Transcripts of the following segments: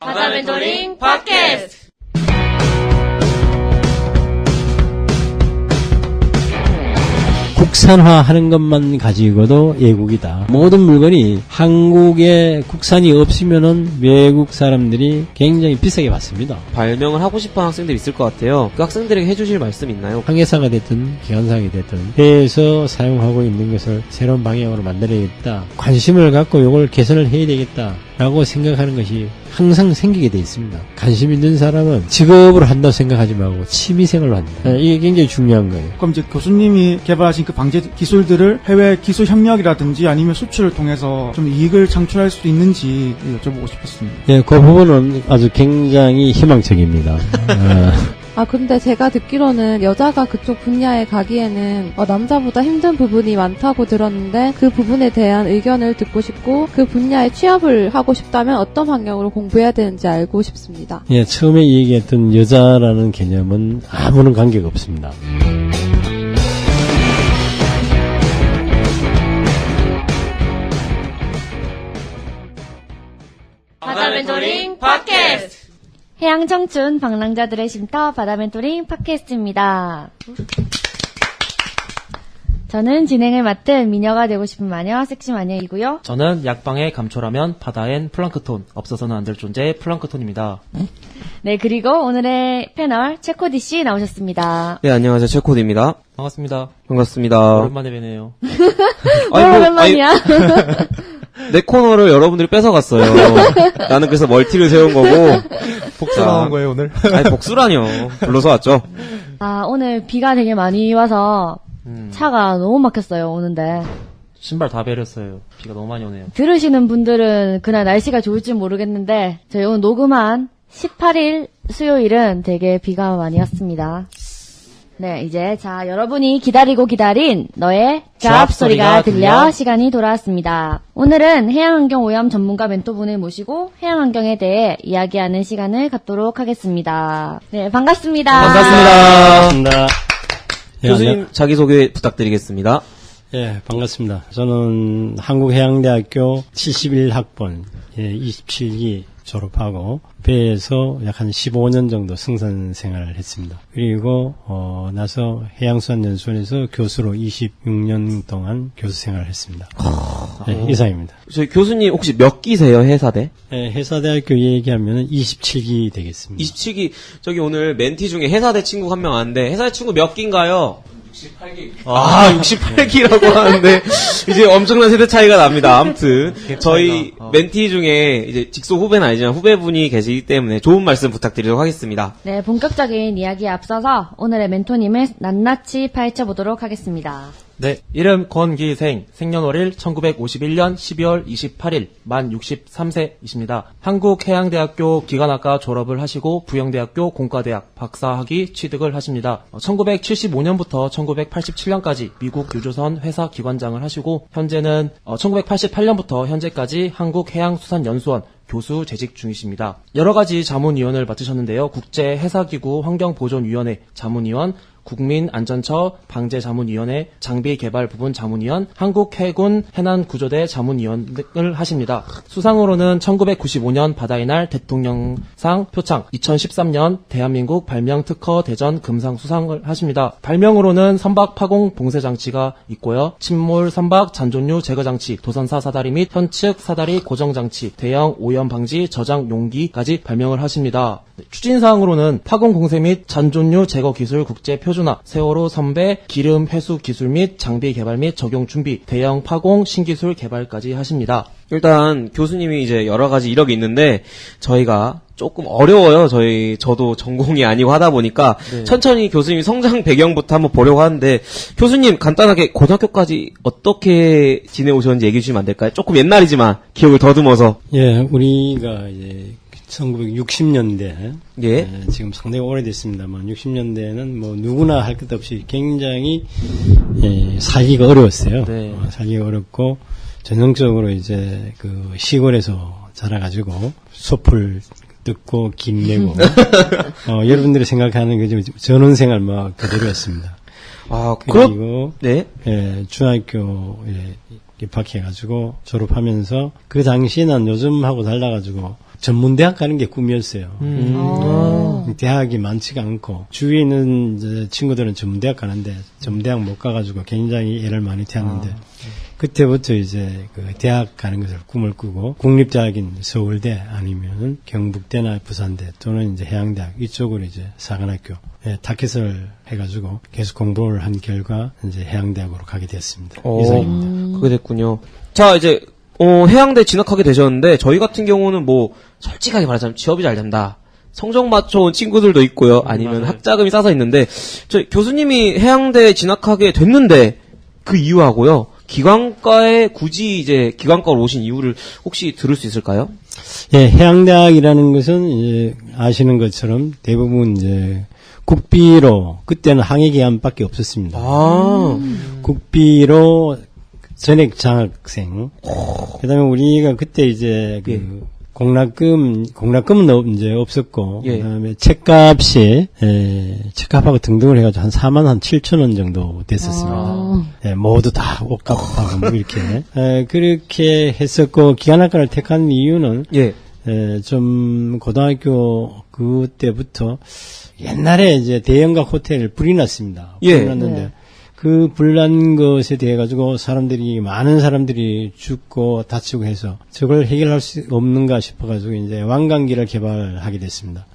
바다 멘토링 팟캐스트. 국산화하는 것만 가지고도 애국이다. 모든 물건이 한국에 국산이 없으면은 외국 사람들이 굉장히 비싸게 받습니다. 발명을 하고 싶어하는 학생들이 있을 것 같아요. 그 학생들에게 해주실 말씀 있나요? 항해사가 됐든 기관사가 됐든 해에서 사용하고 있는 것을 새로운 방향으로 만들어야겠다. 관심을 갖고 이걸 개선을 해야 되겠다라고 생각하는 것이 항상 생기게 돼 있습니다. 관심 있는 사람은 직업으로 한다고 생각하지 말고 취미생활로 한다. 이게 굉장히 중요한 거예요. 그럼 이제 교수님이 개발하신 그 방제 기술들을 해외 기술 협력이라든지 아니면 수출을 통해서 좀 이익을 창출할 수 있는지 여쭤보고 싶었습니다. 예, 그 부분은 아주 굉장히 희망적입니다. 근데 제가 듣기로는 여자가 그쪽 분야에 가기에는 남자보다 힘든 부분이 많다고 들었는데 그 부분에 대한 의견을 듣고 싶고 그 분야에 취업을 하고 싶다면 어떤 방향으로 공부해야 되는지 알고 싶습니다. 예, 처음에 얘기했던 여자라는 개념은 아무런 관계가 없습니다. 바다 멘토링 팟캐스트. 해양 청춘 방랑자들의 쉼터 바다 멘토링 팟캐스트입니다. 저는 진행을 맡은 미녀가 되고 싶은 마녀 섹시 마녀이고요. 저는 약방의 감초라면 바다엔 플랑크톤, 없어서는 안 될 존재 플랑크톤입니다. 네, 그리고 오늘의 패널 최코디 씨 나오셨습니다. 네, 안녕하세요. 최코디입니다. 반갑습니다. 반갑습니다. 오랜만에 뵈네요. 오랜만이야. 내 코너를 여러분들이 뺏어갔어요. 나는 그래서 멀티를 세운 거고. 복수 나온 거예요, 오늘? 아니, 복수라뇨. 불러서 왔죠. 오늘 비가 되게 많이 와서 차가 너무 막혔어요, 오는데. 신발 다 베렸어요. 비가 너무 많이 오네요. 들으시는 분들은 그날 날씨가 좋을지 모르겠는데 저희 오늘 녹음한 18일 수요일은 되게 비가 많이 왔습니다. 네, 이제 여러분이 기다리고 기다린 너의 잡 소리가 들려 시간이 돌아왔습니다. 오늘은 해양환경 오염 전문가 멘토분을 모시고 해양환경에 대해 이야기하는 시간을 갖도록 하겠습니다. 네, 반갑습니다. 반갑습니다. 교수님 자기소개 부탁드리겠습니다. 예, 반갑습니다. 저는 한국해양대학교 71학번 27기 졸업하고 배에서 약 한 15년 정도 승선 생활을 했습니다. 그리고 나서 해양수산연수원에서 교수로 26년 동안 교수 생활을 했습니다. 네, 이상입니다. 저희 교수님 혹시 몇 기세요, 해사대? 네, 해사대학교 얘기하면 27기 되겠습니다. 27기. 저기 오늘 멘티 중에 해사대 친구가 한 명 왔는데 해사대 친구 몇 기인가요? 68기. 68기라고 하는데 이제 엄청난 세대 차이가 납니다. 아무튼 저희 멘티 중에 이제 직속 후배는 아니지만 후배분이 계시기 때문에 좋은 말씀 부탁드리도록 하겠습니다. 네, 본격적인 이야기에 앞서서 오늘의 멘토님을 낱낱이 파헤쳐보도록 하겠습니다. 네, 이름 권기생, 생년월일 1951년 12월 28일, 만 63세이십니다. 한국해양대학교 기관학과 졸업을 하시고 부영대학교 공과대학 박사학위 취득을 하십니다. 1975년부터 1987년까지 미국 유조선 회사 기관장을 하시고 현재는 1988년부터 현재까지 한국해양수산연수원 교수 재직 중이십니다. 여러 가지 자문위원을 맡으셨는데요. 국제해사기구 환경보존위원회 자문위원, 국민안전처 방제자문위원회, 장비개발부분 자문위원, 한국해군 해난구조대 자문위원을 하십니다. 수상으로는 1995년 바다의 날 대통령상 표창, 2013년 대한민국 발명특허 대전 금상 수상을 하십니다. 발명으로는 선박 파공 봉쇄장치가 있고요. 침몰 선박 잔존류 제거장치, 도선사 사다리 및 현측 사다리 고정장치, 대형 오염 방지 저장 용기까지 발명을 하십니다. 추진사항으로는 파공 공세 및 잔존류 제거 기술 국제 표준화, 세월호 선배, 기름 회수 기술 및 장비 개발 및 적용 준비, 대형 파공 신기술 개발까지 하십니다. 일단 교수님이 이제 여러 가지 이력이 있는데 저희가 조금 어려워요. 저도 전공이 아니고 하다 보니까 천천히 교수님 성장 배경부터 한번 보려고 하는데 교수님 간단하게 고등학교까지 어떻게 지내오셨는지 얘기해 주시면 안 될까요? 조금 옛날이지만 기억을 더듬어서. 예, 우리가 이제 1960년대, 예. 지금 상당히 오래됐습니다만, 60년대에는 뭐 누구나 할 것 없이 굉장히, 살기가 어려웠어요. 네. 살기가 어렵고, 전형적으로 이제 그 시골에서 자라가지고, 숲을 뜯고, 김 내고, 여러분들이 생각하는 그 전원생활 막 그대로였습니다. 그리고, 네. 중학교에 입학해가지고 졸업하면서 그 당시에는 요즘하고 달라가지고 전문대학 가는 게 꿈이었어요. 대학이 많지가 않고 주위에 있는 이제 친구들은 전문대학 가는데 전문대학 못 가가지고 굉장히 애를 많이 태웠는데 그때부터 이제 그 대학 가는 것을 꿈을 꾸고 국립대학인 서울대 아니면은 경북대나 부산대 또는 이제 해양대학 이쪽으로 이제 사관학교 타켓을 해가지고 계속 공부를 한 결과 이제 해양대학으로 가게 됐습니다. 이상입니다. 그게 됐군요. 자, 이제 해양대 진학하게 되셨는데 저희 같은 경우는 뭐 솔직하게 말하자면 취업이 잘 된다. 성적 맞춰온 친구들도 있고요. 아니면 학자금이 싸서 있는데 저 교수님이 해양대에 진학하게 됐는데 그 이유하고요. 기관과에 굳이 이제 기관과로 오신 이유를 혹시 들을 수 있을까요? 예, 해양대학이라는 것은 이제 아시는 것처럼 대부분 이제 국비로 그때는 항해기간밖에 없었습니다. 국비로 전액 장학생. 그다음에 우리가 그때 이제 그 공락금은 이제 없었고, 그다음에 책값이, 책값하고 등등을 해가지고 한 4만 한 7천 원 정도 됐었습니다. 모두 다 옷값하고 뭐 이렇게. 그렇게 했었고, 기관학과를 택한 이유는, 좀 고등학교 그때부터 옛날에 이제 대형각 호텔 불이 났습니다. 불이 났는데, 그 불난 것에 대해 가지고 많은 사람들이 죽고 다치고 해서 저걸 해결할 수 없는가 싶어 가지고 이제 완강기를 개발하게 됐습니다.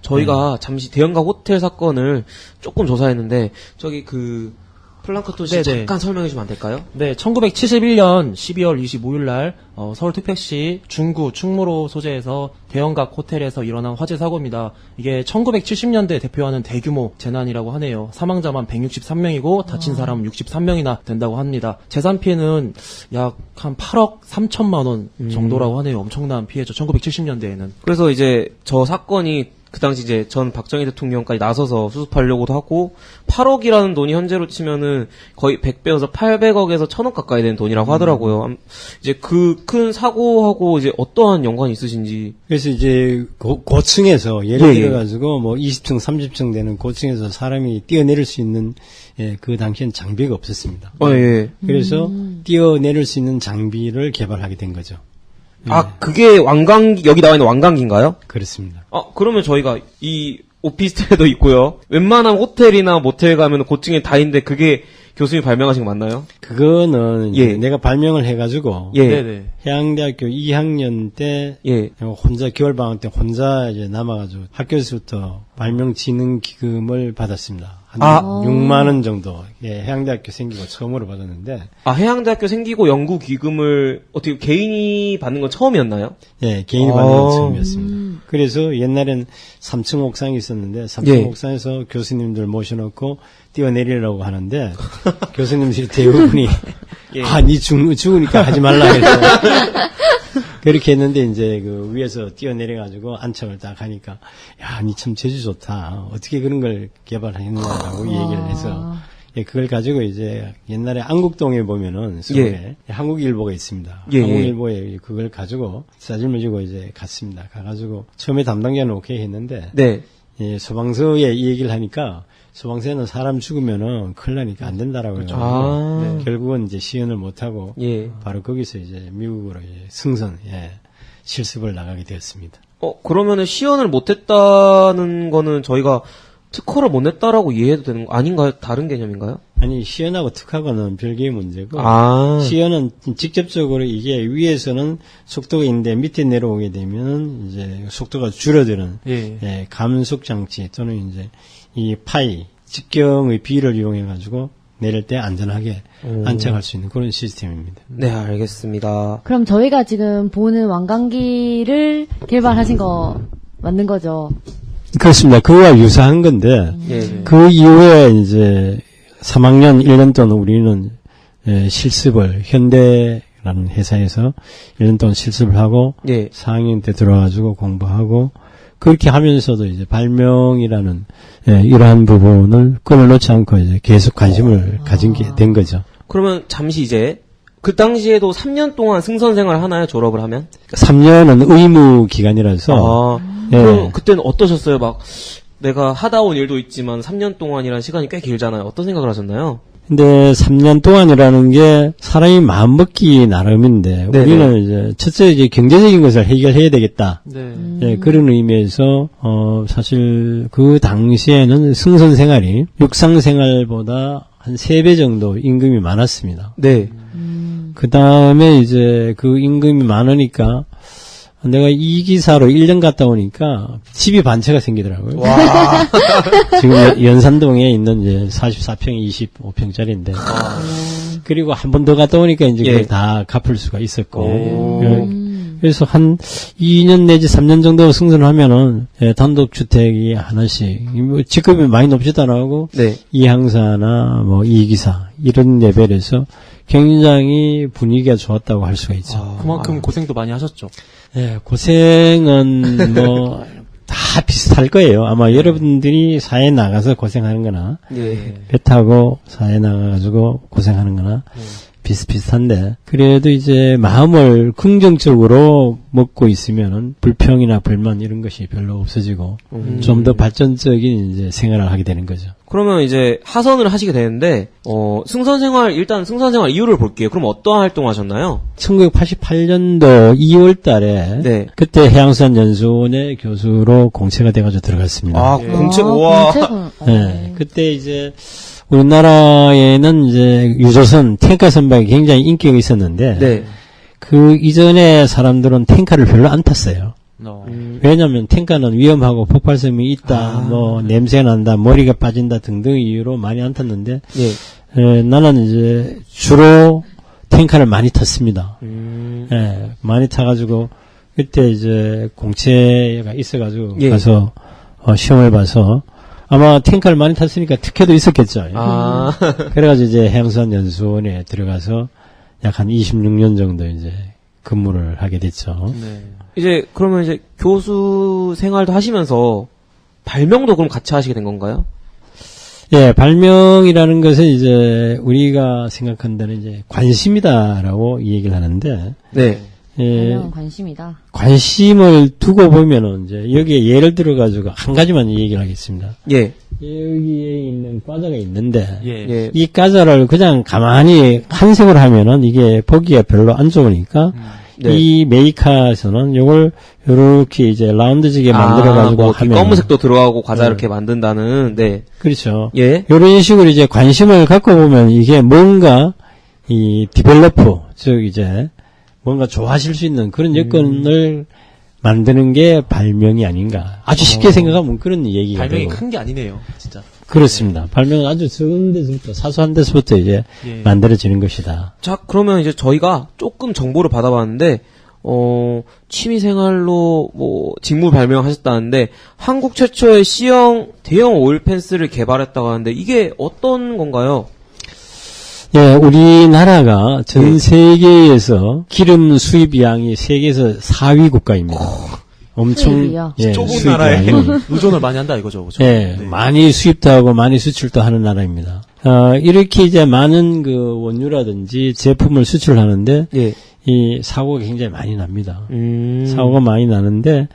저희가 잠시 대형각 호텔 사건을 조금 조사했는데 저기 그 플랑크톤 씨 잠깐 설명해 주시면 안 될까요? 네, 1971년 12월 25일 날 서울특별시 중구 충무로 소재에서 대형각 호텔에서 일어난 화재 사고입니다. 이게 1970년대 대표하는 대규모 재난이라고 하네요. 사망자만 163명이고 다친 사람은 63명이나 된다고 합니다. 재산 피해는 약 한 8억 3천만 원 정도라고 하네요. 엄청난 피해죠. 1970년대에는. 그래서 이제 저 사건이 그 당시 이제 전 박정희 대통령까지 나서서 수습하려고도 하고 8억이라는 돈이 현재로 치면은 거의 100배여서 800억에서 1000억 가까이 되는 돈이라고 하더라고요. 이제 그 큰 사고하고 이제 어떠한 연관이 있으신지. 그래서 이제 고층에서 예를 들어 가지고 뭐 20층, 30층 되는 고층에서 사람이 뛰어내릴 수 있는 그 당시엔 장비가 없었습니다. 그래서 뛰어내릴 수 있는 장비를 개발하게 된 거죠. 그게 여기 나와 있는 완강기인가요? 그렇습니다. 그러면 저희가 이 오피스텔에도 있고요. 웬만한 호텔이나 모텔 가면 고층에 다 있는데 그게 교수님이 발명하신 거 맞나요? 그거는 내가 발명을 해가지고 해양대학교 2학년 때 혼자 겨울방학 때 혼자 이제 남아가지고 학교에서부터 발명진흥기금을 받았습니다. 한 6만 원 정도 해양대학교 생기고 처음으로 받았는데 해양대학교 생기고 연구기금을 어떻게 개인이 받는 건 처음이었나요? 개인이 받는 건 처음이었습니다. 그래서 옛날엔 3층 옥상이 있었는데 3층 옥상에서 교수님들 모셔놓고 뛰어내리라고 하는데 교수님들이 대부분이 니 죽으니까 하지 말라 해서 그렇게 했는데 이제 그 위에서 뛰어내려가지고 안착을 딱 하니까 니 참 재주 좋다. 어떻게 그런 걸 개발했느냐라고 얘기를 해서 그걸 가지고 이제 옛날에 안국동에 보면은 서울에 한국일보가 있습니다. 한국일보에 그걸 가지고 사진을 주고 이제 갔습니다. 가가지고 처음에 담당자는 오케이 했는데 소방서에 이 얘기를 하니까 소방서는 사람 죽으면은 큰일 나니까 안 된다라고 해가지고 결국은 이제 시연을 못하고 바로 거기서 이제 미국으로 승선 실습을 나가게 되었습니다. 그러면은 시연을 못했다는 거는 저희가 특허를 못 냈다라고 이해해도 되는 거 아닌가요? 다른 개념인가요? 아니 시연하고 특허는 별개의 문제고 시연은 직접적으로 이게 위에서는 속도가 있는데 밑에 내려오게 되면 이제 속도가 줄어드는 감속 장치 또는 이제 이 파이 직경의 비를 이용해 가지고 내릴 때 안전하게 안착할 수 있는 그런 시스템입니다. 네, 알겠습니다. 그럼 저희가 지금 보는 완강기를 개발하신 거 맞는 거죠? 그렇습니다. 그거와 유사한 건데 그 이후에 이제 3학년 1년 동안 우리는 실습을 현대라는 회사에서 1년 동안 실습을 하고 4학년 때 들어와가지고 공부하고 그렇게 하면서도 이제 발명이라는 이러한 부분을 끊어놓지 않고 이제 계속 관심을 가진 게 된 거죠. 그러면 잠시 이제 그 당시에도 3년 동안 승선 생활 하나요? 졸업을 하면? 3년은 의무 기간이라서. 그럼 그때는 어떠셨어요? 막 내가 하다 온 일도 있지만 3년 동안이라는 시간이 꽤 길잖아요. 어떤 생각을 하셨나요? 근데 3년 동안이라는 게 사람이 마음 먹기 나름인데 네네. 우리는 이제 첫째 이제 경제적인 것을 해결해야 되겠다. 네. 예, 그런 의미에서 사실 그 당시에는 승선 생활이 육상 생활보다 한 3배 정도 임금이 많았습니다. 네. 그 다음에 이제 그 임금이 많으니까 내가 이 기사로 1년 갔다 오니까 집이 반채가 생기더라고요. 지금 연산동에 있는 이제 44평, 25평짜리인데. 그리고 한 번 더 갔다 오니까 이제 예. 그걸 다 갚을 수가 있었고. 오. 그래서 한 2년 내지 3년 정도 승선을 하면은 단독주택이 하나씩 뭐 직급이 많이 높지도 않고 네. 이항사나 뭐 이기사 이런 레벨에서 굉장히 분위기가 좋았다고 할 수가 있죠. 그만큼 고생도 많이 하셨죠. 예, 고생은 뭐 다 비슷할 거예요. 아마 여러분들이 사회에 나가서 고생하는 거나 예. 배 타고 사회에 나가가지고 고생하는 거나 비슷비슷한데 그래도 이제 마음을 긍정적으로 먹고 있으면은 불평이나 불만 이런 것이 별로 없어지고 좀 더 발전적인 이제 생활을 하게 되는 거죠. 그러면 이제 하선을 하시게 되는데 승선 생활 이유를 볼게요. 그럼 어떠한 활동 하셨나요? 1988년도 2월 달에 네. 그때 해양수산 연수원의 교수로 공채가 돼가지고 들어갔습니다. 아, 공채 우와. 네, 그때 이제 우리나라에는 이제 유조선 탱커 선박이 굉장히 인기가 있었는데 네. 그 이전에 사람들은 탱커를 별로 안 탔어요. 왜냐하면 탱커는 위험하고 폭발성이 있다, 뭐 냄새 난다, 머리가 빠진다 등등 이유로 많이 안 탔는데 예. 나는 이제 주로 탱커를 많이 탔습니다. 예, 많이 타가지고 그때 이제 공채가 있어가지고 예. 가서 시험을 봐서 아마 탱커를 많이 탔으니까 특혜도 있었겠죠. 아. 그래가지고 이제 해양수산 연수원에 들어가서 약 한 26년 정도 이제 근무를 하게 됐죠. 네. 이제 그러면 이제 교수 생활도 하시면서 발명도 그럼 같이 하시게 된 건가요? 예, 발명이라는 것은 이제 우리가 생각한다는 이제 관심이다라고 이 얘기를 하는데, 네. 예, 관심이다. 관심을 두고 보면은 이제 여기에 예를 들어가지고 한 가지만 얘기를 하겠습니다. 예. 여기에 있는 과자가 있는데, 예. 예. 이 과자를 그냥 가만히 한색으로 하면은 이게 보기에 별로 안 좋으니까, 네. 이 메이커에서는 요걸 요렇게 이제 라운드지게 만들어가지고 뭐 하면. 검은색도 들어가고 과자 이렇게 만든다는, 네. 그렇죠. 예. 요런 식으로 이제 관심을 갖고 보면 이게 뭔가 이 디벨로퍼, 즉 이제 뭔가 좋아하실 수 있는 그런 여건을 만드는 게 발명이 아닌가. 아주 쉽게 생각하면 그런 얘기가 발명이 되고. 큰 게 아니네요, 진짜. 그렇습니다. 발명은 아주 적은 데서부터, 사소한 데서부터 이제 예. 만들어지는 것이다. 자, 그러면 이제 저희가 조금 정보를 받아봤는데, 취미 생활로 뭐 직무 발명하셨다는데 한국 최초의 C형 대형 오일 펜스를 개발했다고 하는데 이게 어떤 건가요? 예, 우리나라가 전 예. 세계에서 기름 수입량이 세계에서 4위 국가입니다. 엄청 수입이요? 예, 좁은 나라에 수입량이 의존을 많이 한다 이거죠, 그죠? 예, 네. 많이 수입도 하고 많이 수출도 하는 나라입니다. 이렇게 이제 많은 그 원유라든지 제품을 수출하는데 예. 이 사고가 굉장히 많이 납니다. 음. 사고가 많이 나는데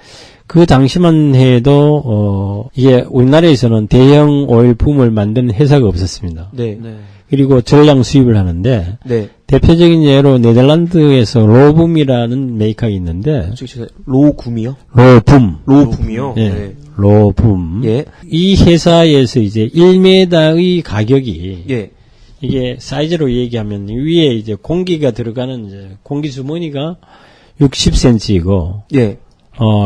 그 당시만 해도 이게 우리나라에서는 대형 오일 붐을 만드는 회사가 없었습니다. 네. 네. 그리고 전량 수입을 하는데 네. 대표적인 예로 네덜란드에서 로붐이라는 메이커가 있는데 로굼이요? 로붐 로굼이요? 예, 네. 로붐 예. 이 회사에서 이제 1m의 가격이 예. 이게 사이즈로 얘기하면 위에 이제 공기가 들어가는 이제 공기 주머니가 60cm이고 예.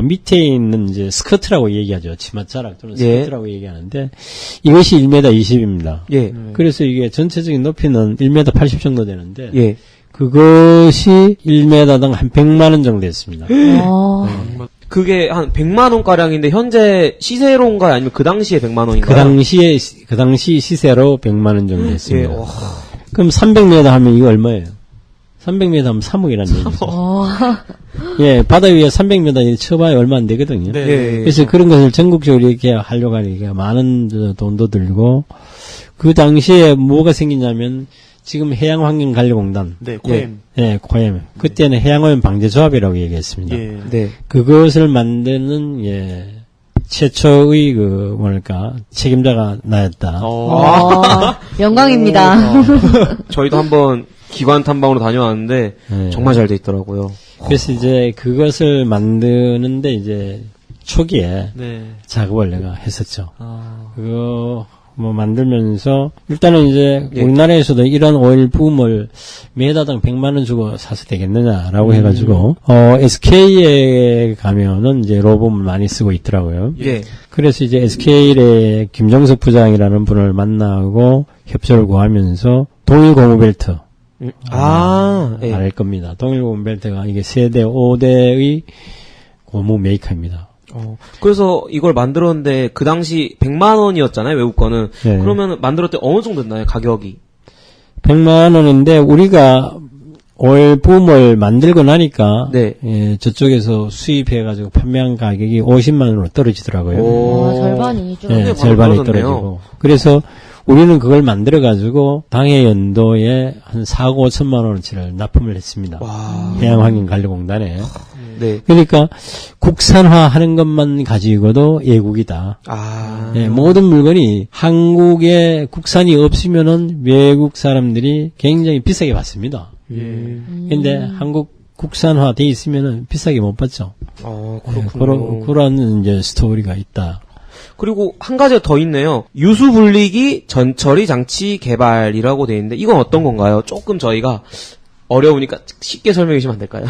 밑에 있는 이제 스커트라고 얘기하죠. 치맛자락 또는 예. 스커트라고 얘기하는데 이것이 1m 20입니다. 예. 그래서 이게 전체적인 높이는 1m 80 정도 되는데 예. 그것이 1m당 한 100만 원 정도 됐습니다. 그게 한 100만 원 가량인데 현재 시세로인가요? 아니면 그 당시에 100만 원인가요? 그 당시 시세로 100만 원 정도 예. 됐습니다. 와. 그럼 300m 하면 이거 얼마예요? 300m 하면 3억이라는 얘기죠. 예, 바다 위에 300m 쳐봐야 얼마 안 되거든요. 네. 예. 그래서 그런 것을 전국적으로 이렇게 하려고 하니까 많은 돈도 들고, 그 당시에 뭐가 생기냐면, 지금 해양환경관리공단. 네, 코엠. 예, 코엠. 그때는 해양오염 방제조합이라고 얘기했습니다. 예. 네. 그것을 만드는, 예, 최초의 책임자가 나였다. 영광입니다. 저희도 한번 기관 탐방으로 다녀왔는데 네. 정말 잘 돼 있더라고요. 그래서 이제 그것을 만드는데 이제 초기에 네. 작업을 내가 했었죠. 그거 만들면서 일단은 이제 예. 우리나라에서도 이런 오일 붐을 매다당 100만 원 주고 사서 되겠느냐라고 해가지고 SK에 가면은 이제 로봇을 많이 쓰고 있더라고요. 예. 그래서 이제 SK의 김정석 부장이라는 분을 만나고 협조를 구하면서 동일 고무벨트 예. 알 겁니다. 동일 고무벨트가 이게 세대 5대의 고무 메이커입니다. 그래서 이걸 만들었는데 그 당시 100만 원이었잖아요, 외국 거는. 네. 그러면 만들었을 때 어느 정도 됐나요, 가격이? 100만 원인데 우리가 오일 붐을 만들고 나니까 네. 예, 저쪽에서 수입해가지고 판매한 가격이 50만 원으로 떨어지더라고요. 오. 절반이 좀. 예, 바로 절반이 떨어졌네요. 떨어지고. 그래서 우리는 그걸 만들어가지고 당해 연도에 한 4억 5천만 원어치를 납품을 했습니다. 와. 해양환경관리공단에. 네. 그러니까 국산화하는 것만 가지고도 예국이다. 예, 모든 물건이 한국에 국산이 없으면은 외국 사람들이 굉장히 비싸게 받습니다. 근데 한국 국산화 돼 있으면은 비싸게 못 받죠. 그렇군요. 그런 이제 스토리가 있다. 그리고 한 가지가 더 있네요. 유수 분리기 전처리 장치 개발이라고 돼 있는데 이건 어떤 건가요? 조금 저희가 어려우니까 쉽게 설명해 주시면 안 될까요?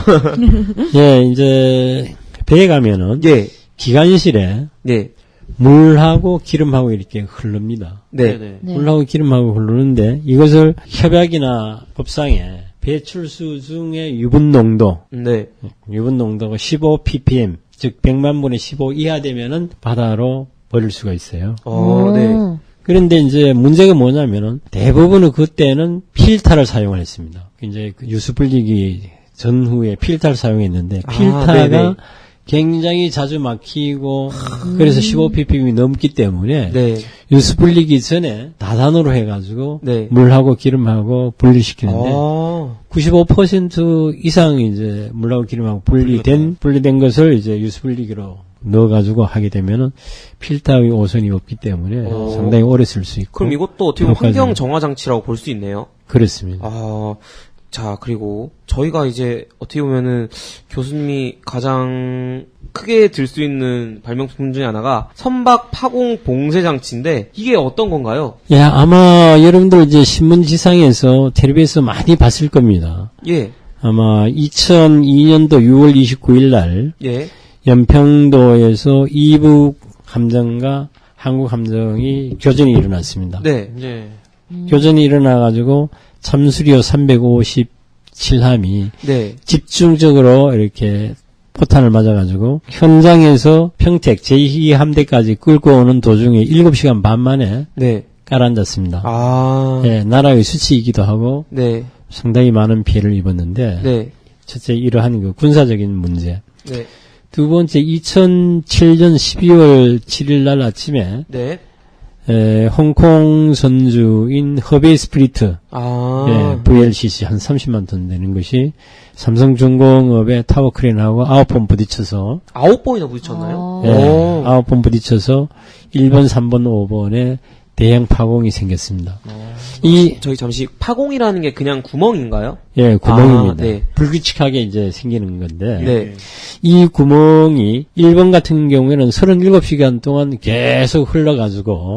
예, 이제 배에 가면은 예. 기관실에 네. 물하고 기름하고 이렇게 흐릅니다. 네. 네. 물하고 기름하고 흐르는데 이것을 협약이나 법상에 배출수 중에 유분 농도가 15 ppm, 즉 100만 분의 15 이하 되면은 바다로 버릴 수가 있어요. 네. 그런데 이제 문제가 뭐냐면은 대부분은 그때는 필터를 사용을 했습니다. 이제 그 유수 분리기 전후에 필터를 사용했는데 필터가 네네. 굉장히 자주 막히고 그래서 15 ppm이 넘기 때문에 네. 유수 분리기 전에 다단으로 해가지고 네. 물하고 기름하고 분리시키는데 95% 이상 이제 물하고 기름하고 분리된 것을 이제 유수 분리기로 넣어가지고 하게 되면은 필터의 오선이 없기 때문에 상당히 오래 쓸 수 있고. 그럼 이것도 어떻게 보면 효과적인- 환경 정화 장치라고 볼 수 있네요. 그렇습니다. 자, 그리고 저희가 이제 어떻게 보면은 교수님이 가장 크게 들 수 있는 발명품 중에 하나가 선박 파공 봉쇄 장치인데 이게 어떤 건가요? 예, 아마 여러분들 이제 신문지상에서 텔레비에서 많이 봤을 겁니다. 예. 아마 2002년도 6월 29일 날 예. 연평도에서 이북 함정과 한국 함정이 교전이 일어났습니다. 네. 예. 교전이 일어나가지고 참수료 357함이 네. 집중적으로 이렇게 포탄을 맞아가지고 현장에서 평택 제2함대까지 끌고 오는 도중에 7시간 반 만에 네. 깔아앉았습니다. 아. 예, 나라의 수치이기도 하고 네. 상당히 많은 피해를 입었는데 네. 첫째 이러한 그 군사적인 문제, 네. 두 번째 2007년 12월 7일 날 아침에 네. 홍콩 선주인 허베이 스프리트 아. VLCC 한 30만 톤 되는 것이 삼성중공업의 타워크레인하고 9번 부딪혀서 9번이나 부딪혔나요? 예, 9번 부딪혀서 1번, 3번, 5번에 대형 파공이 생겼습니다. 저희 잠시 파공이라는 게 그냥 구멍인가요? 예, 구멍입니다. 네. 불규칙하게 이제 생기는 건데 네. 이 구멍이 1번 같은 경우에는 37시간 동안 계속 흘러가지고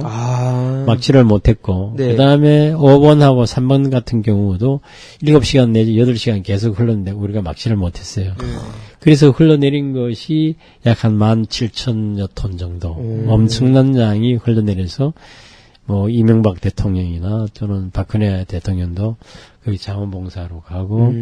막지를 못했고 네. 그 다음에 5번하고 3번 같은 경우도 7시간 내지 8시간 계속 흘렀는데 우리가 막지를 못했어요. 그래서 흘러내린 것이 약 한 17,000여 톤 정도 엄청난 양이 흘러내려서 뭐 이명박 대통령이나 또는 박근혜 대통령도 거기 자원봉사로 가고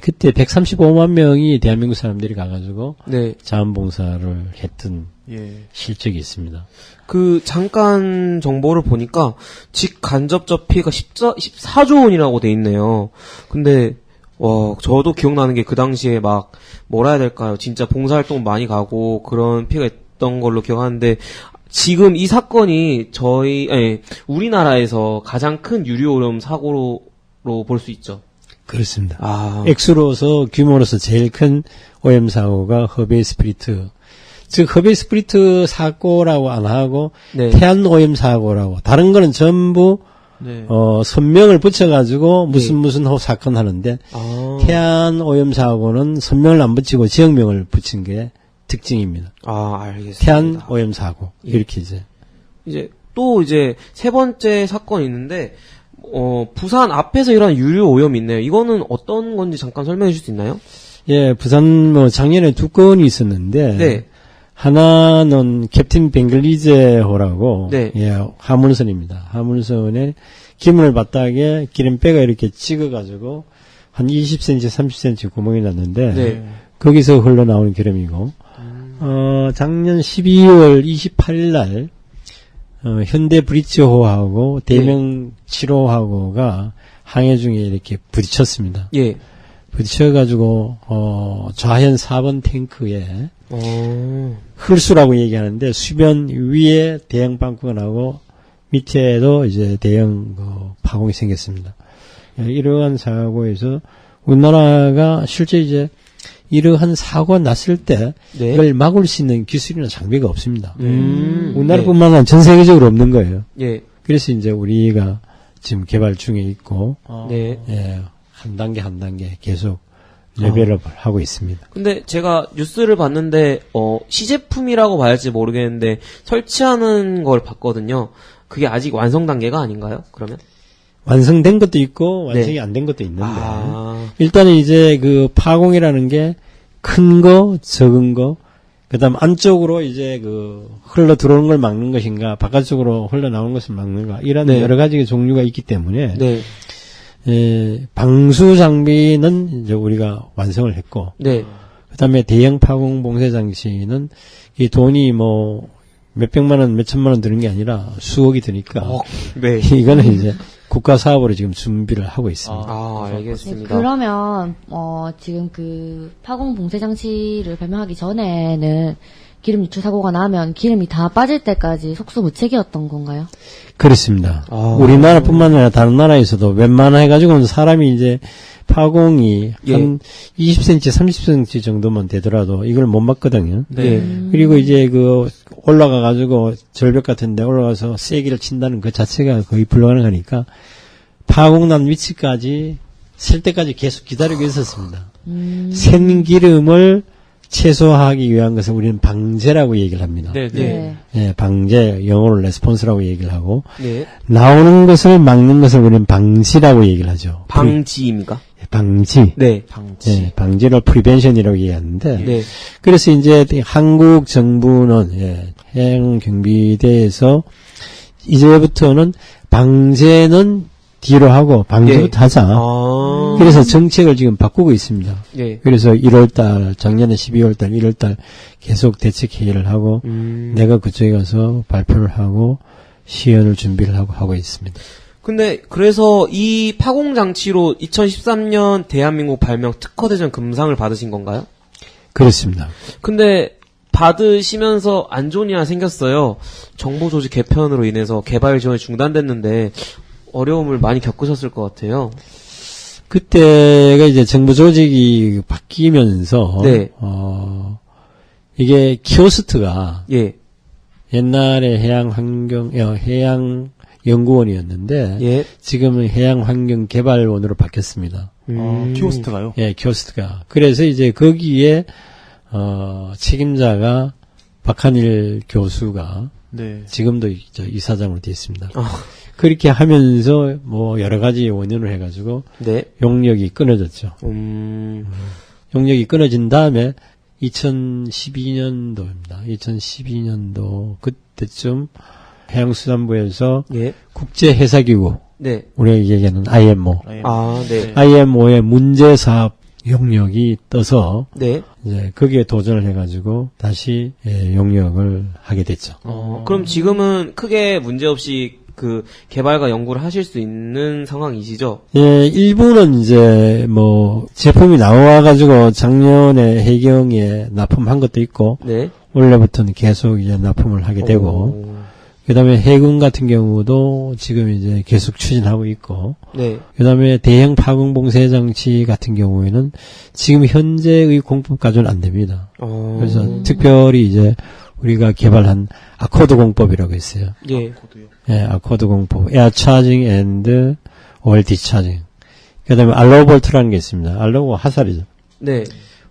그때 135만 명이 대한민국 사람들이 가가지고 네. 자원봉사를 했던 예. 실적이 있습니다. 그 잠깐 정보를 보니까 직간접적 피해가 14조 원이라고 돼 있네요. 근데 저도 기억나는 게 그 당시에 막 뭐라 해야 될까요? 진짜 봉사활동 많이 가고 그런 피해가 있던 걸로 기억하는데 지금 이 사건이 우리나라에서 가장 큰 유류오염 사고로 볼 수 있죠. 그렇습니다. 액수로서 규모로서 제일 큰 오염 사고가 허베이 스프리트 즉 허베이 스프리트 사고라고 안 하고 네. 태안 오염 사고라고 다른 거는 전부 네. 선명을 붙여가지고 무슨 사건 하는데 태안 오염 사고는 선명을 안 붙이고 지역명을 붙인 게 특징입니다. 알겠습니다. 태안 오염 사고 예. 이렇게 이제 또 이제 세 번째 사건이 있는데 부산 앞에서 일어난 유류 오염이 있네요. 이거는 어떤 건지 잠깐 설명해 주실 수 있나요? 예, 부산 작년에 두 건이 있었는데 네. 하나는 캡틴 벵글리제호라고 네. 예, 화물선입니다. 화물선에 기물 바닥에 기름배가 이렇게 찍어가지고 한 20cm, 30cm 구멍이 났는데 네. 거기서 흘러나오는 기름이고 작년 12월 28일 날 현대 브리츠호하고 대명 7호하고가 항해 중에 이렇게 부딪혔습니다. 예. 부딪혀가지고 좌현 4번 탱크에 흘수라고 얘기하는데 수변 위에 대형 빵꾸가 나고 밑에도 이제 대형 파공이 생겼습니다. 이러한 사고에서 우리나라가 실제 이제 이러한 사고가 났을 때 네. 이걸 막을 수 있는 기술이나 장비가 없습니다. 네. 우리나라뿐만 아니라 전 세계적으로 없는 거예요. 예. 그래서 이제 우리가 지금 개발 중에 있고 네. 예, 한 단계 한 단계 계속 레벨업을 하고 있습니다. 근데 제가 뉴스를 봤는데 시제품이라고 봐야 할지 모르겠는데 설치하는 걸 봤거든요. 그게 아직 완성 단계가 아닌가요? 그러면? 완성된 것도 있고 완성이 네. 안 된 것도 있는데 일단은 일단은 이제 그 파공이라는 게 큰 거, 적은 거, 그다음 안쪽으로 이제 그 흘러 들어오는 걸 막는 것인가, 바깥쪽으로 흘러 나오는 것을 막는가 이런 네. 여러 가지 종류가 있기 때문에 네. 방수 장비는 이제 우리가 완성을 했고, 네. 그다음에 대형 파공 봉쇄 장치는 이 돈이 뭐 몇백만 원, 몇천만 원 드는 게 아니라 수억이 드니까 네. 이거는 이제 국가 사업으로 지금 준비를 하고 있습니다. 네, 알겠습니다. 그러면 지금 그 파공 봉쇄 장치를 발명하기 전에는 기름 유출 사고가 나면 기름이 다 빠질 때까지 속수무책이었던 건가요? 그렇습니다. 우리나라뿐만 아니라 다른 나라에서도 웬만해 가지고는 사람이 이제 파공이 예. 한 20cm, 30cm 정도만 되더라도 이걸 못 막거든요. 네. 그리고 이제 그 올라가 가지고 절벽 같은 데 올라가서 세기를 친다는 그 자체가 거의 불가능하니까 파공난 위치까지 셀 때까지 계속 기다리고 있었습니다. 샌 기름을 최소화하기 위한 것을 우리는 방제라고 얘기를 합니다. 네. 예, 방제, 영어로 레스폰스라고 얘기를 하고, 네. 나오는 것을 막는 것을 우리는 방지라고 얘기를 하죠. 방지입니까? 방지. 네. 예, 방지를 프리벤션이라고 얘기하는데, 네. 그래서 이제 한국 정부는, 해양경비대에서 이제부터는 방제는 뒤로 하고 방지부터 하자. 그래서 정책을 지금 바꾸고 있습니다. 네. 그래서 1월달, 작년에 12월달, 1월달 계속 대책회의를 하고, 내가 그쪽에 가서 발표를 하고, 시연을 준비를 하고 있습니다. 근데 그래서 이 파공 장치로 2013년 대한민국 발명 특허대전 금상을 받으신 건가요? 그렇습니다. 근데 받으시면서 안 좋은 일이 생겼어요. 정보 조직 개편으로 인해서 개발 지원이 중단됐는데 어려움을 많이 겪으셨을 것 같아요. 그때가 이제 정부 조직이 바뀌면서, 네. 이게 키오스트가 예. 옛날에 해양연구원이었는데, 예. 지금은 해양환경개발원으로 바뀌었습니다. 키오스트가요? 예, 키오스트가. 그래서 이제 거기에, 책임자가 박한일 교수가 네. 지금도 이사장으로 되어 있습니다. 그렇게 하면서 뭐 여러 가지 원인을 해가지고 네. 용역이 끊어졌죠. 용역이 끊어진 다음에 2012년도입니다. 2012년도 그때쯤 해양수산부에서 예. 국제해사기구, 네. 우리가 얘기하는 IMO, 네. IMO의 문제사업 용역이 떠서 네. 이제 거기에 도전을 해가지고 다시 용역을 하게 됐죠. 그럼 지금은 크게 문제없이 그 개발과 연구를 하실 수 있는 상황이시죠? 예, 일부는 이제 뭐 제품이 나와가지고 작년에 해경에 납품한 것도 있고 네. 올해부터는 계속 이제 납품을 하게 되고 그다음에 해군 같은 경우도 지금 이제 계속 추진하고 있고, 네. 그다음에 대형 파공 봉쇄 장치 같은 경우에는 지금 현재의 공법까지는 안 됩니다. 그래서 특별히 이제 우리가 개발한 아코드 공법이라고 있어요. 예. 예, 아코드 공법, 에어 차징 앤드 오일 디차징. 그다음에 알로우 볼트라는 게 있습니다. 알로우가 화살이죠. 네.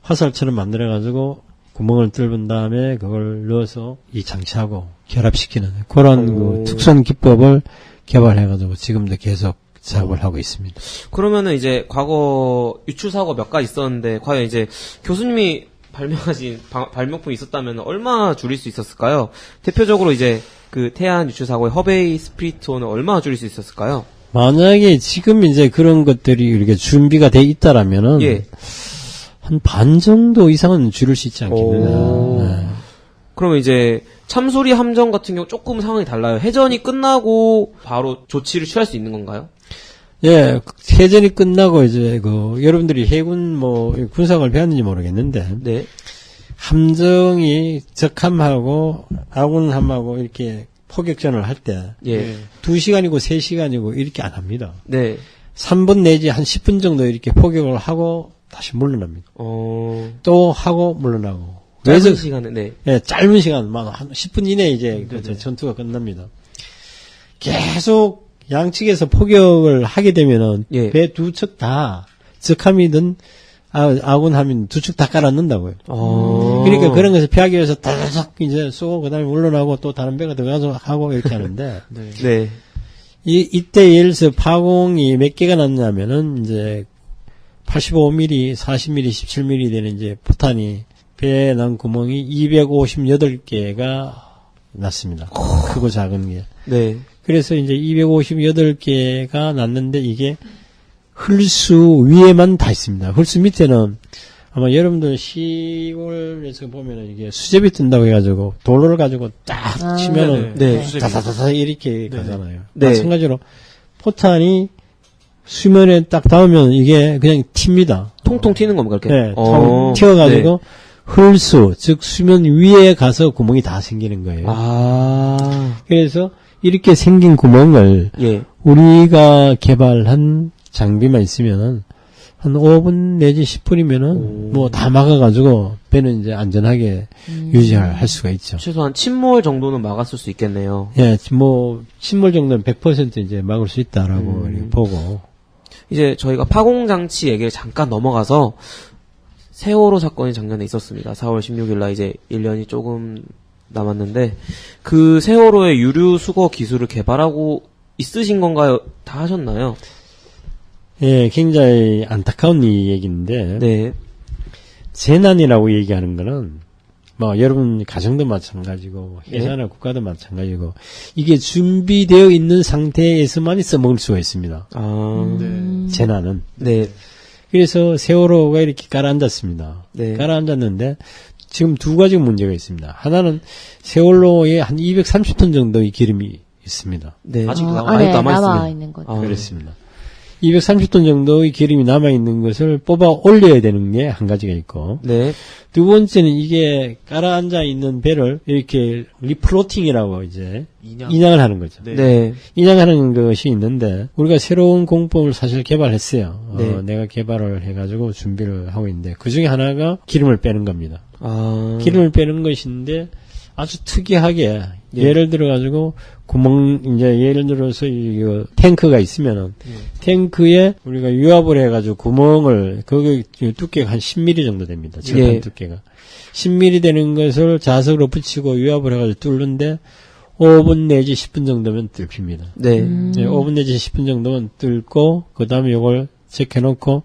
화살처럼 만들어가지고 구멍을 뚫은 다음에 그걸 넣어서 이 장치하고 결합시키는 그런 그 특수한 기법을 개발해가지고 지금도 계속 작업을 하고 있습니다. 그러면은 이제 과거 유출 사고가 몇 가지 있었는데 과연 이제 교수님이 발명하신 발명품이 있었다면 얼마 줄일 수 있었을까요? 대표적으로 이제 그 태안 유출 사고의 허베이 스피리트온은 얼마나 줄일 수 있었을까요? 만약에 지금 이제 그런 것들이 이렇게 준비가 돼 있다라면은 예. 한 반 정도 이상은 줄일 수 있지 않겠느냐. 네. 그러면 이제 참수리 함정 같은 경우 조금 상황이 달라요. 해전이 끝나고 바로 조치를 취할 수 있는 건가요? 예, 해전이 끝나고 이제 그 여러분들이 해군 뭐 군사학을 배웠는지 모르겠는데 네. 함정이 적함하고 아군함하고 이렇게 포격전을 할 때 예. 2시간이고 3시간이고 이렇게 안 합니다. 네. 3분 내지 한 10분 정도 이렇게 포격을 하고 다시 물러납니다. 또 하고 물러나고. 짧은 시간에, 네. 예, 짧은 시간, 한 10분 이내에 이제 그 전투가 끝납니다. 계속 양측에서 포격을 하게 되면은 예. 배 두 척 다 적함이든 아군함이든 두 척 다 깔아넣는다고요. 그러니까 그런 것을 피하기 위해서 다닥 이제 쏘고 그다음에 물러나고 또 다른 배가 들어가서 하고 이렇게 하는데 네. 이때 예를 들어서 파공이 몇 개가 났냐면은 이제 85mm, 40mm, 17mm 되는 이제 포탄이 배에 난 구멍이 258개가 났습니다. 크고 작은 게. 네. 그래서 이제 258개가 났는데 이게 흘수 위에만 다 있습니다. 흘수 밑에는 아마 여러분들 시골에서 보면은 이게 수제비 뜬다고 해가지고 돌로를 가지고 딱 치면은 네. 다다다다 이렇게 가잖아요. 네. 마찬가지로 포탄이 수면에 딱 닿으면 이게 그냥 튑니다. 통통 튀는 겁니까, 그렇게? 네, 통 튀어가지고 네. 흘수, 즉 수면 위에 가서 구멍이 다 생기는 거예요. 그래서 이렇게 생긴 구멍을 예. 우리가 개발한 장비만 있으면은 한 5분 내지 10분이면은 뭐 다 막아가지고 배는 이제 안전하게 유지할 수가 있죠. 최소한 침몰 정도는 막았을 수 있겠네요. 예, 뭐 침몰 정도는 100% 이제 막을 수 있다라고 이렇게 보고. 이제 저희가 파공장치 얘기를 잠깐 넘어가서 세월호 사건이 작년에 있었습니다. 4월 16일 날 이제 1년이 조금 남았는데 그 세월호의 유류 수거 기술을 개발하고 있으신 건가요? 다 하셨나요? 예, 굉장히 안타까운 이 얘기인데. 네. 재난이라고 얘기하는 거는 뭐 여러분 가정도 마찬가지고 회사나 국가도 마찬가지고 이게 준비되어 있는 상태에서만 써먹을 수가 있습니다. 재난은. 네. 그래서 세월호가 이렇게 가라앉았습니다. 네. 가라앉았는데 지금 두 가지 문제가 있습니다. 하나는 세월호에 한 230톤 정도의 기름이 있습니다. 네. 아직 안에 남아있습니다. 남아있는 거죠. 그렇습니다. 230톤 정도의 기름이 남아있는 것을 뽑아 올려야 되는 게 한 가지가 있고, 네. 두 번째는 이게 깔아앉아 있는 배를 이렇게 리플로팅이라고 이제 인양을 하는 거죠. 네. 인양하는 것이 있는데 우리가 새로운 공법을 사실 개발했어요. 네. 내가 개발을 해가지고 준비를 하고 있는데 그 중에 하나가 기름을 빼는 겁니다. 기름을 빼는 것인데 아주 특이하게 예를 들어 가지고 구멍 이제 예를 들어서 이거 탱크가 있으면은 탱크에 우리가 유압을 해가지고 구멍을 거기 두께가 한 10mm 정도 됩니다. 철판 두께가 10mm 되는 것을 자석으로 붙이고 유압을 해가지고 뚫는데 5분 내지 10분 정도면 뚫힙니다. 네. 5분 내지 10분 정도면 뚫고 그 다음에 이걸 체크해놓고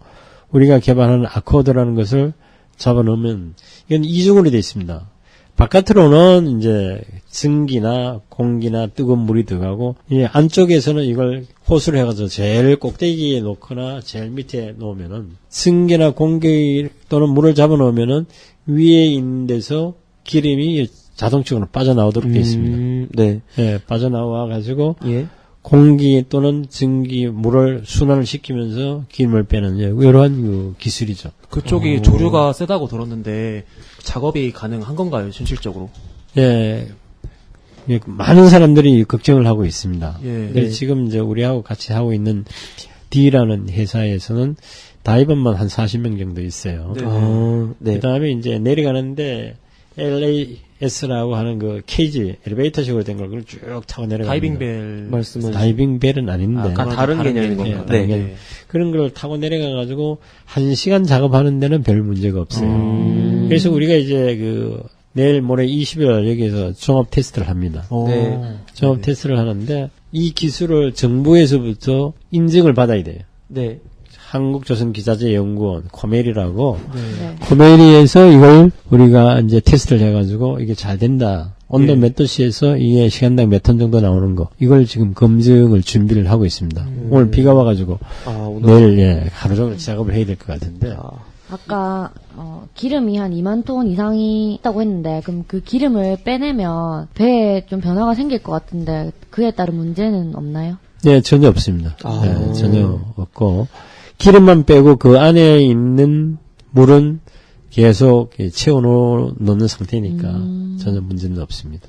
우리가 개발하는 아코드라는 것을 잡아놓으면 이건 이중으로 되어 있습니다. 바깥으로는 이제 증기나 공기나 뜨거운 물이 들어가고 이 안쪽에서는 이걸 호수를 해가지고 제일 꼭대기에 놓거나 제일 밑에 놓으면은 증기나 공기 또는 물을 잡아놓으면은 위에 있는 데서 기름이 자동적으로 빠져나오도록 되어 있습니다. 네. 예, 빠져나와가지고 예. 공기 또는 증기, 물을 순환을 시키면서 기름을 빼는 이러한 그 기술이죠. 그쪽이 조류가 세다고 들었는데 작업이 가능한 건가요, 현실적으로? 예. 많은 사람들이 걱정을 하고 있습니다. 예. 그래서 지금 이제 우리하고 같이 하고 있는 D라는 회사에서는 다이버만 한 40명 정도 있어요. 네. 그 다음에 이제 내려가는데 LAS라고 하는 그 케이지, 엘리베이터식으로 된 걸 쭉 타고 내려갑니다. 다이빙벨 말씀은 다이빙 벨은 아닌데. 약간 다른 개념인 예, 건가요? 다른 네. 개념. 그런 걸 타고 내려가가지고 1시간 작업하는 데는 별 문제가 없어요. 그래서 우리가 이제 내일 모레 20일 여기에서 종합 테스트를 합니다. 네. 종합 테스트를 하는데 이 기술을 정부에서부터 인증을 받아야 돼요. 네. 한국조선기자재연구원 코메리라고 네. 코메리에서 이걸 우리가 이제 테스트를 해가지고 이게 잘 된다. 온도 예. 몇 도씨에서 이게 시간당 몇 톤 정도 나오는 거 이걸 지금 검증을 준비를 하고 있습니다. 오늘 비가 와가지고 오늘 내일 하루 종일 작업을 해야 될 것 같은데 아까 기름이 한 2만 톤 이상이 있다고 했는데 그럼 그 기름을 빼내면 배에 좀 변화가 생길 것 같은데 그에 따른 문제는 없나요? 네 전혀 없습니다. 아. 네, 전혀 없고 기름만 빼고 그 안에 있는 물은 계속 채워놓는 상태니까 전혀 문제는 없습니다.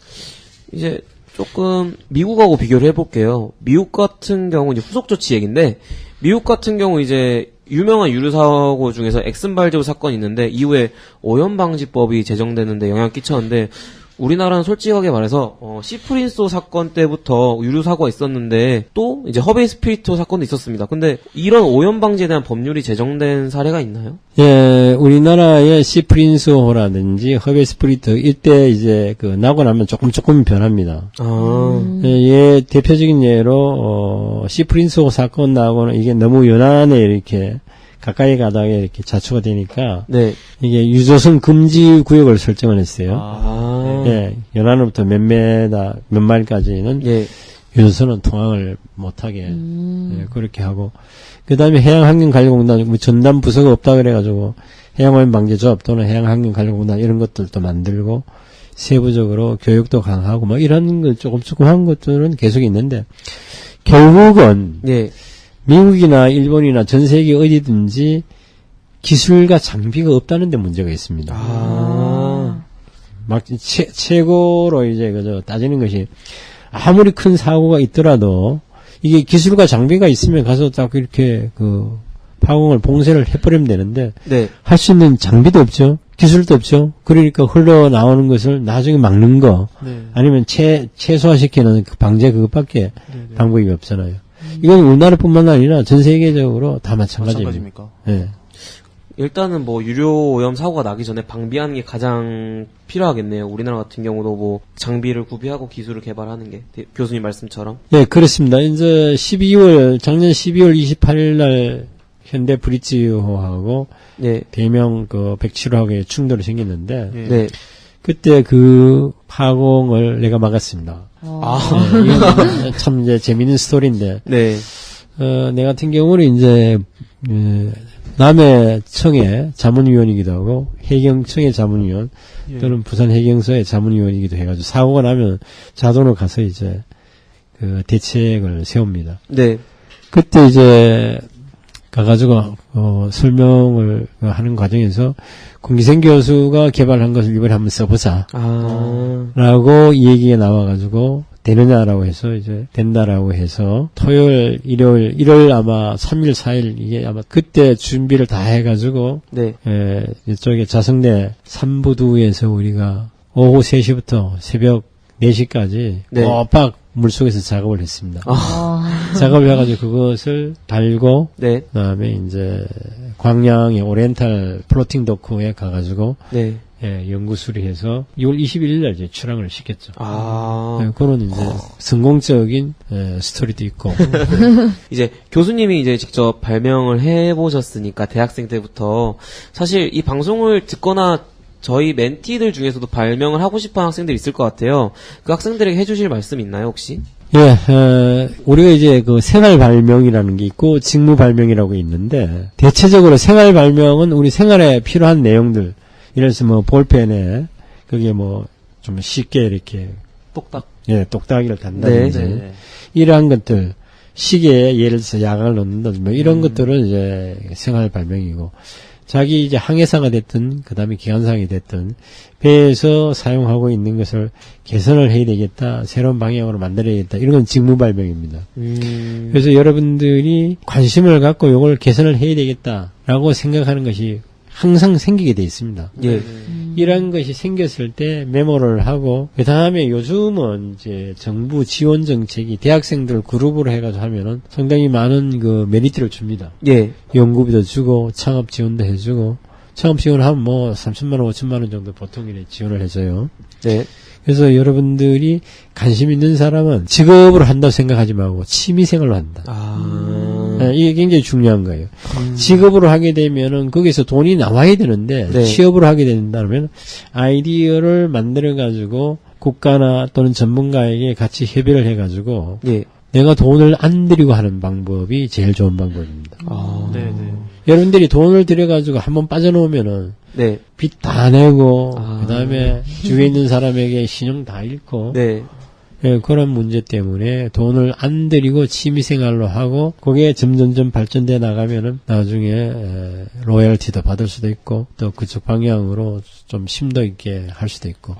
이제 조금 미국하고 비교를 해볼게요. 미국 같은 경우 이제 후속 조치 얘기인데 미국 같은 경우 이제 유명한 유류 사고 중에서 엑슨발제오 사건이 있는데 이후에 오염방지법이 제정되는데 영향을 끼쳤는데 우리나라는 솔직하게 말해서 시프린소 사건 때부터 유류 사고가 있었는데 또 이제 허베이 스피리토 사건도 있었습니다. 근데 이런 오염 방지에 대한 법률이 제정된 사례가 있나요? 예, 우리나라의 시프린소라든지 허베스프리트 이때 이제 나고 나면 조금 변합니다. 예, 대표적인 예로 시프린소 사건 나고는 이게 너무 연안에 이렇게 가까이 가다가 이렇게 자초가 되니까 네. 이게 유조선 금지 구역을 설정을 했어요. 아. 예, 연안으로부터 몇 마일까지는 예. 유조선은 통항을 못하게 예, 그렇게 하고 그 다음에 해양환경관리공단 뭐 전담 부서가 없다 그래가지고 해양오염방지조합 또는 해양환경관리공단 이런 것들도 만들고 세부적으로 교육도 강화하고 뭐 이런 걸 조금 한 것들은 계속 있는데 결국은 예. 미국이나 일본이나 전 세계 어디든지 기술과 장비가 없다는 데 문제가 있습니다. 막 최고로 이제 따지는 것이 아무리 큰 사고가 있더라도 이게 기술과 장비가 있으면 가서 딱 이렇게 파공을 봉쇄를 해버리면 되는데 네. 할 수 있는 장비도 없죠. 기술도 없죠. 그러니까 흘러나오는 것을 나중에 막는 거 아니면 최소화시키는 방제 그것밖에 방법이 없잖아요. 이건 우리나라뿐만 아니라 전 세계적으로 다 마찬가지입니다. 마찬가지입니까? 네. 일단은 유료 오염 사고가 나기 전에 방비하는 게 가장 필요하겠네요. 우리나라 같은 경우도 장비를 구비하고 기술을 개발하는 게 교수님 말씀처럼. 네, 그렇습니다. 이제 작년 12월 28일 날 현대 브릿지호하고 네. 대명 107호하고의 충돌이 생겼는데 네. 그때 파공을 내가 막았습니다. 이건 참 이제 재밌는 스토리인데 네. 내 같은 경우는 이제 남해청의 자문위원이기도 하고 해경청의 자문위원 또는 부산 해경서의 자문위원이기도 해가지고 사고가 나면 자동으로 가서 이제 대책을 세웁니다. 네. 그때 이제 가가지고 설명을 하는 과정에서 공기생 교수가 개발한 것을 이번에 한번 써보자. 라고 얘기가 나와가지고 되느냐라고 해서 이제 된다라고 해서 토요일, 일요일 아마 3일, 4일 이게 아마 그때 준비를 다 해가지고 네. 이쪽에 자성대 삼부두에서 우리가 오후 3시부터 새벽 4시까지 네. 꼬박 물속에서 작업을 했습니다. 작업을 해가지고 그것을 달고 네. 그다음에 이제 광양의 오리엔탈 플로팅 도크에 가가지고 네. 연구 수리해서 6월 21일 날 이제 출항을 시켰죠. 그런 이제 성공적인 스토리도 있고. 이제 교수님이 이제 직접 발명을 해보셨으니까 대학생 때부터 사실 이 방송을 듣거나 저희 멘티들 중에서도 발명을 하고 싶어하는 학생들이 있을 것 같아요. 그 학생들에게 해주실 말씀 있나요 혹시? 예, 우리가 이제 생활 발명이라는 게 있고 직무 발명이라고 있는데 대체적으로 생활 발명은 우리 생활에 필요한 내용들. 예를 들어서 볼펜에 그게 좀 쉽게 이렇게 똑딱이를 단다든지 네. 이러한 것들 시계에 예를 들어서 야광을 넣는다든지 이런 것들은 이제 생활 발명이고 자기 이제 항해사가 됐든 그다음에 기관사가 됐든 배에서 사용하고 있는 것을 개선을 해야 되겠다. 새로운 방향으로 만들어야겠다. 이런 건 직무발명입니다. 그래서 여러분들이 관심을 갖고 이걸 개선을 해야 되겠다라고 생각하는 것이 항상 생기게 돼 있습니다. 예. 이런 것이 생겼을 때 메모를 하고 그 다음에 요즘은 이제 정부 지원 정책이 대학생들 그룹으로 해가지고 하면은 상당히 많은 그 메리트를 줍니다. 예. 연구비도 주고 창업 지원도 해주고 창업 지원하면 뭐 3천만 원, 5천만 원 정도 보통 이렇게 지원을 해줘요. 네. 그래서 여러분들이 관심 있는 사람은 직업으로 한다고 생각하지 말고 취미생활로 한다. 이게 굉장히 중요한 거예요. 직업으로 하게 되면은 거기서 돈이 나와야 되는데 네. 취업으로 하게 된다면 아이디어를 만들어 가지고 국가나 또는 전문가에게 같이 협의를 해 가지고 예. 내가 돈을 안 들이고 하는 방법이 제일 좋은 방법입니다. 네네. 여러분들이 돈을 들여 가지고 한번 빠져놓으면은 네. 빚 다 내고 그다음에 주위에 있는 사람에게 신용 다 잃고 네. 예, 그런 문제 때문에 돈을 안 들이고 취미생활로 하고 그게 점점점 발전돼 나가면은 나중에 로열티도 받을 수도 있고 또 그쪽 방향으로 좀 심도 있게 할 수도 있고.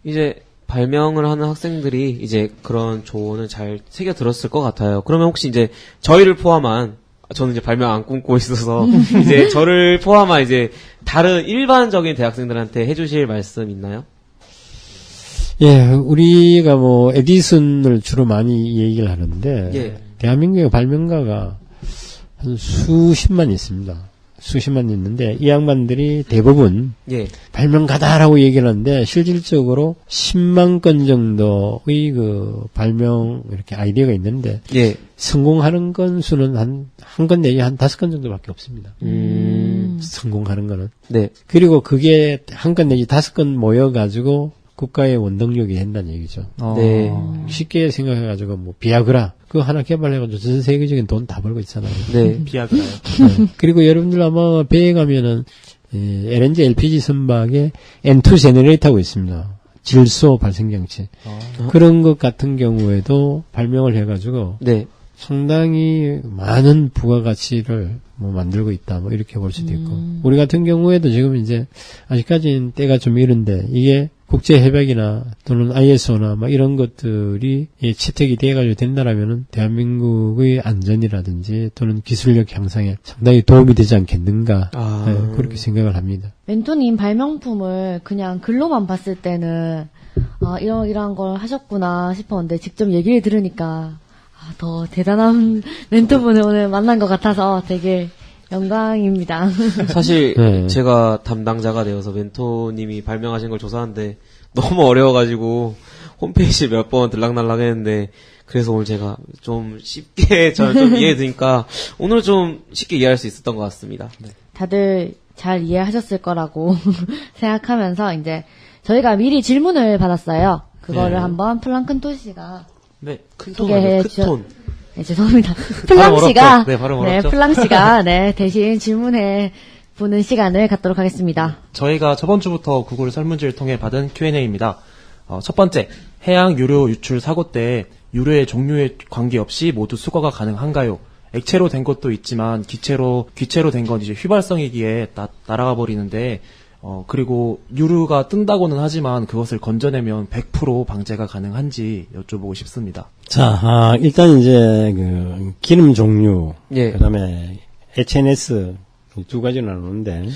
이제 발명을 하는 학생들이 이제 그런 조언을 잘 새겨 들었을 것 같아요. 그러면 혹시 이제 저희를 포함한 저는 이제 발명 안 꿈꾸고 있어서 이제 저를 포함한 이제 다른 일반적인 대학생들한테 해주실 말씀 있나요? 예, 우리가 뭐 에디슨을 주로 많이 얘기를 하는데 예. 대한민국의 발명가가 한 수십만 있습니다. 수십만 있는데 이 양반들이 대부분 예. 발명가다라고 얘기를 하는데 실질적으로 10만 건 정도의 그 발명 이렇게 아이디어가 있는데 예. 성공하는 건수는 한 건 내지 한 5건 정도밖에 없습니다. 성공하는 거는. 네. 그리고 그게 한 건 내지 5건 모여가지고 국가의 원동력이 된다는 얘기죠. 네. 쉽게 생각해가지고 뭐 비아그라 그거 하나 개발해가지고 전 세계적인 돈 다 벌고 있잖아요. 네. 비아그라요. 네. 그리고 여러분들 아마 배에 가면은 LNG, LPG 선박에 N2 제너레이터가 있습니다. 질소 발생장치. 그런 것 같은 경우에도 발명을 해가지고 네. 상당히 많은 부가가치를 뭐 만들고 있다. 뭐 이렇게 볼 수도 있고. 우리 같은 경우에도 지금 이제 아직까지는 때가 좀 이른데 이게 국제협약이나 또는 ISO나 막 이런 것들이 채택이 돼가지고 된다라면은 대한민국의 안전이라든지 또는 기술력 향상에 상당히 도움이 되지 않겠는가. 네, 그렇게 생각을 합니다. 멘토님 발명품을 그냥 글로만 봤을 때는 이러한 걸 하셨구나 싶었는데 직접 얘기를 들으니까 더 대단한 멘토분을 오늘 만난 것 같아서 되게 영광입니다. 사실 네. 제가 담당자가 되어서 멘토님이 발명하신 걸 조사하는데 너무 어려워가지고 홈페이지 몇 번 들락날락 했는데 그래서 오늘 제가 좀 쉽게 저는 좀 이해되니까 오늘 좀 쉽게 이해할 수 있었던 것 같습니다. 네. 다들 잘 이해하셨을 거라고 생각하면서 이제 저희가 미리 질문을 받았어요. 그거를 한번 플랑큰토 씨가 네, 큰 소개해 톤, 큰 톤. 네, 죄송합니다. 플랑 씨가 어렵죠? 네, 발음 어렵죠? 플랑 씨가 대신 질문해 보는 시간을 갖도록 하겠습니다. 저희가 저번 주부터 구글 설문지를 통해 받은 Q&A입니다. 첫 번째, 해양 유료 유출 사고 때 유료의 종류에 관계없이 모두 수거가 가능한가요? 액체로 된 것도 있지만 기체로 된 건 이제 휘발성이기에 날아가 버리는데 그리고 유류가 뜬다고는 하지만 그것을 건져내면 100% 방제가 가능한지 여쭤보고 싶습니다. 자, 일단 이제 그 기름 종류, 예. 그다음에 HNS 두 가지로 나누는데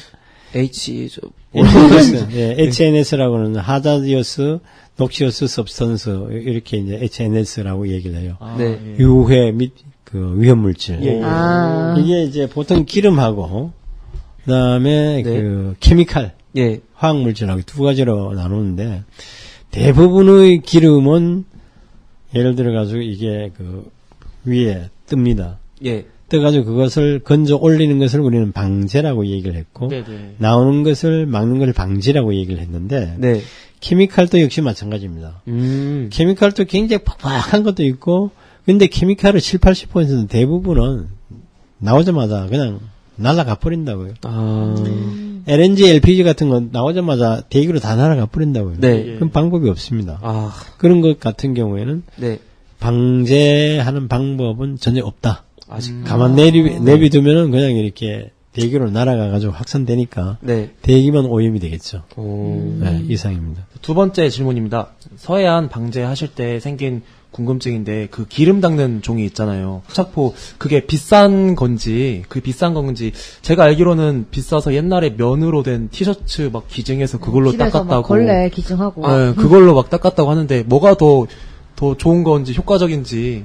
HNS라고는 하자디어스, 녹시어스 सब스턴스 이렇게 이제 HNS라고 얘기를 해요. 네. 유해 및 그 위험 물질. 이게 이제 보통 기름하고 그다음에 그 케미칼, 예. 화학 물질하고 두 가지로 나누는데 대부분의 기름은 예를 들어 가지고 이게 그 위에 뜹니다. 예. 떠가지고 그것을 건져 올리는 것을 우리는 방제라고 얘기를 했고 네네. 나오는 것을 막는 것을 방지라고 얘기를 했는데 네. 케미칼도 역시 마찬가지입니다. 케미칼도 굉장히 팍팍한 것도 있고 근데 케미칼의 7, 80%는 대부분은 나오자마자 그냥 날아가 버린다고요. LNG, LPG 같은 건 나오자마자 대기로 다 날아가 버린다고요. 네. 그럼 방법이 없습니다. 아. 그런 것 같은 경우에는 네. 방제하는 방법은 전혀 없다. 아직. 가만 내비두면은 그냥 이렇게 대기로 날아가가지고 확산되니까 네. 대기만 오염이 되겠죠. 오. 네, 이상입니다. 두 번째 질문입니다. 서해안 방제하실 때 생긴 궁금증인데 그 기름 닦는 종이 있잖아요. 흡착포 그게 비싼 건지 제가 알기로는 비싸서 옛날에 면으로 된 티셔츠 막 기증해서 그걸로 집에서 닦았다고. 막 걸레 기증하고. 네, 그걸로 막 닦았다고 하는데 뭐가 더 좋은 건지 효과적인지.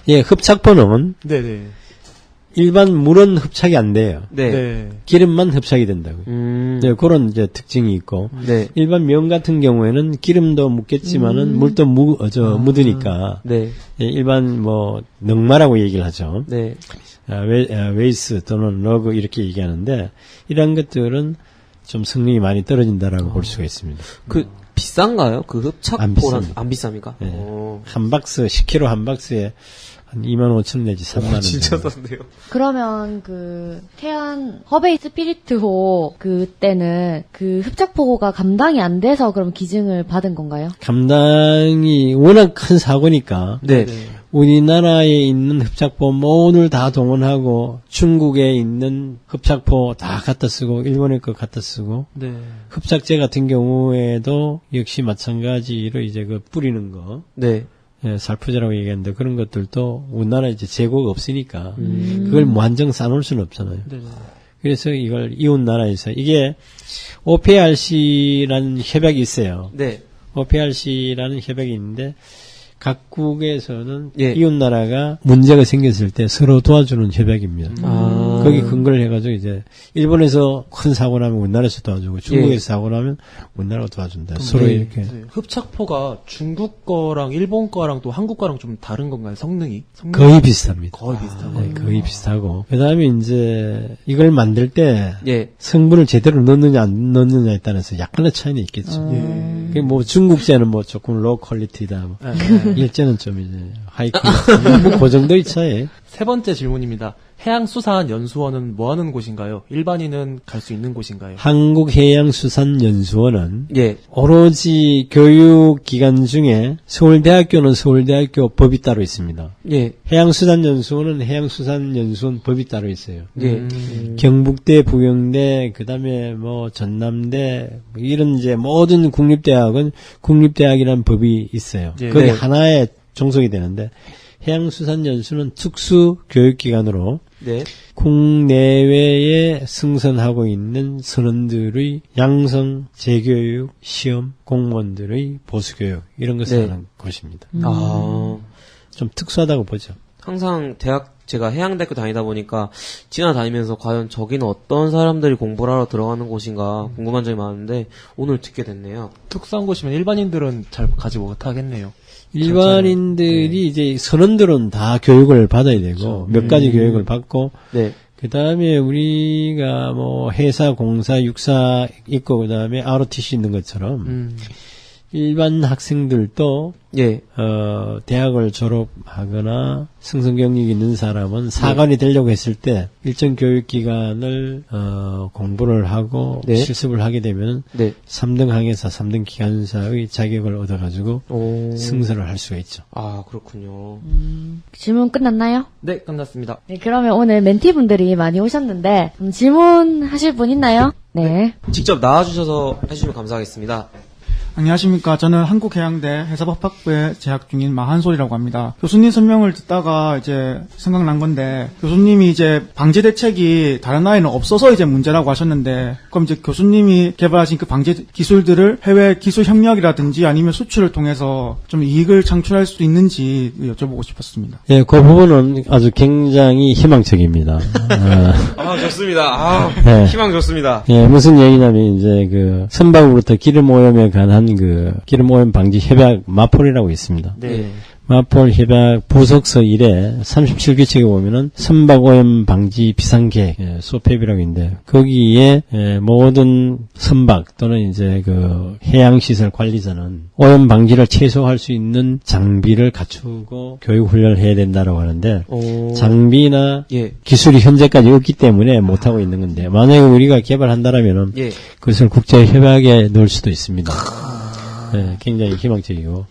예, 흡착포는 네네. 일반 물은 흡착이 안 돼요. 네. 네. 기름만 흡착이 된다고요. 네, 그런 이제 특징이 있고 네. 일반 면 같은 경우에는 기름도 묻겠지만은 물도 묻으니까 네. 예, 일반 뭐 넉마라고 얘기를 하죠. 네. 웨이스 또는 러그 이렇게 얘기하는데 이런 것들은 좀 성능이 많이 떨어진다라고 볼 수가 있습니다. 그 비싼가요? 그 안 흡착포랑 비쌉니다. 안 비쌉니까? 예. 오. 한 박스 10kg 한 박스에 한 25,000원 내지 3만원. 진짜 싼데요. 그러면 그 태안 허베이 스피리트호 그때는 그 흡착포가 감당이 안 돼서 그럼 기증을 받은 건가요? 감당이 워낙 큰 사고니까 네. 우리나라에 있는 흡착포 모두를 다 동원하고 중국에 있는 흡착포 다 갖다 쓰고 일본의 거 갖다 쓰고 네. 흡착제 같은 경우에도 역시 마찬가지로 이제 그 뿌리는 거 네. 예, 살포제라고 얘기하는데 그런 것들도 우리나라에 이제 재고가 없으니까 그걸 무한정 싸놓을 수는 없잖아요. 네네. 그래서 이걸 이웃 나라에서 이게 OPRC라는 협약이 있어요. 네. OPRC라는 협약이 있는데 각국에서는 예. 이웃 나라가 문제가 생겼을 때 서로 도와주는 협약입니다. 아. 거기 근거를 해가지고 이제 일본에서 큰 사고 나면 우리나라에서 도와주고 중국에서 사고 나면 우리나라가 도와준다. 서로 네. 이렇게. 네. 흡착포가 중국 거랑 일본 거랑 또 한국 거랑 좀 다른 건가요? 성능이? 거의 비슷합니다. 거의 비슷한 네, 거예요. 거의 비슷하고. 그 다음에 이제 이걸 만들 때 예. 성분을 제대로 넣느냐 안 넣느냐에 따라서 약간의 차이는 있겠죠. 그게 뭐 중국제는 뭐 조금 로우 퀄리티다. 뭐. 일제는 좀 이제 하이 퀄리티. 뭐 그 정도의 차이. 세 번째 질문입니다. 해양수산연수원은 뭐 하는 곳인가요? 일반인은 갈 수 있는 곳인가요? 한국해양수산연수원은 예. 오로지 교육기관 중에 서울대학교는 서울대학교 법이 따로 있습니다. 예. 해양수산연수원은 해양수산연수원 법이 따로 있어요. 예. 경북대, 부경대, 그 다음에 뭐 전남대, 뭐 이런 이제 모든 국립대학은 국립대학이라는 법이 있어요. 예. 거기 네. 하나에 종속이 되는데 해양수산연수는 특수교육기관으로 네. 국내외에 승선하고 있는 선원들의 양성, 재교육, 시험, 공무원들의 보수교육 이런 것을 네. 하는 곳입니다. 아. 좀 특수하다고 보죠. 항상 제가 해양대학교 다니다 보니까 지나다니면서 과연 저기는 어떤 사람들이 공부를 하러 들어가는 곳인가 궁금한 점이 많은데 오늘 듣게 됐네요. 특수한 곳이면 일반인들은 잘 가지 못하겠네요. 일반인들이 이제 선원들은 다 교육을 받아야 되고 몇 가지 교육을 받고 네. 그 다음에 우리가 뭐 해사, 공사, 육사 있고 그 다음에 ROTC 있는 것처럼 일반 학생들도 예. 대학을 졸업하거나 승선 경력이 있는 사람은 사관이 되려고 했을 때 일정 교육기간을 공부를 하고 네. 실습을 하게 되면 네. 3등 항해사, 3등 기관사의 자격을 얻어가지고 오. 승선을 할 수가 있죠. 아, 그렇군요. 질문 끝났나요? 네, 끝났습니다. 네, 그러면 오늘 멘티분들이 많이 오셨는데 질문하실 분 있나요? 네. 직접 나와주셔서 해주시면 감사하겠습니다. 안녕하십니까. 저는 한국해양대 해사법학부에 재학 중인 마한솔이라고 합니다. 교수님 설명을 듣다가 이제 생각난 건데, 교수님이 이제 방제 대책이 다른 나라에는 없어서 이제 문제라고 하셨는데, 그럼 이제 교수님이 개발하신 그 방제 기술들을 해외 기술 협력이라든지 아니면 수출을 통해서 좀 이익을 창출할 수 있는지 여쭤보고 싶었습니다. 예, 그 부분은 아주 굉장히 희망적입니다. 아, 좋습니다. 아, 네. 희망 좋습니다. 예, 무슨 얘기냐면 이제 그 선박으로부터 기름 오염에 관한 그 기름 오염 방지 협약 마폴이라고 있습니다. 네. 마폴 협약 부속서 1에 37규칙에 보면은 선박 오염 방지 비상계획, 소폐비라고 있는데 거기에 모든 선박 또는 이제 그 해양시설 관리자는 오염 방지를 최소화할 수 있는 장비를 갖추고 교육 훈련을 해야 된다라고 하는데 오. 장비나 예. 기술이 현재까지 없기 때문에 못하고 있는 건데 만약에 우리가 개발한다라면은 예. 그것을 국제 협약에 넣을 수도 있습니다. 네, 굉장히 희망적이고.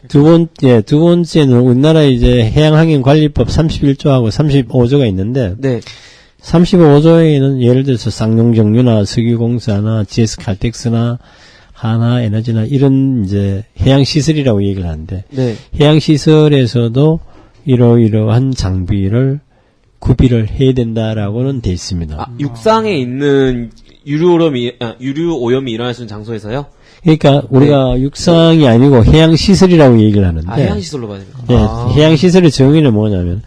두 번째는 우리나라 이제 해양환경관리법 31조하고 35조가 있는데, 네. 35조에는 예를 들어서 쌍용정유나 석유공사나 GS칼텍스나 하나에너지나 이런 이제 해양시설이라고 얘기를 하는데 네. 해양시설에서도 이러이러한 장비를 구비를 해야 된다라고는 돼 있습니다. 아, 육상에 있는 유류 오염이 일어날 수 있는 장소에서요? 그러니까 우리가 육상이 아니고 해양시설이라고 얘기를 하는데 아, 해양시설로 봐야 됩니까? 예, 아. 해양시설의 정의는 뭐냐면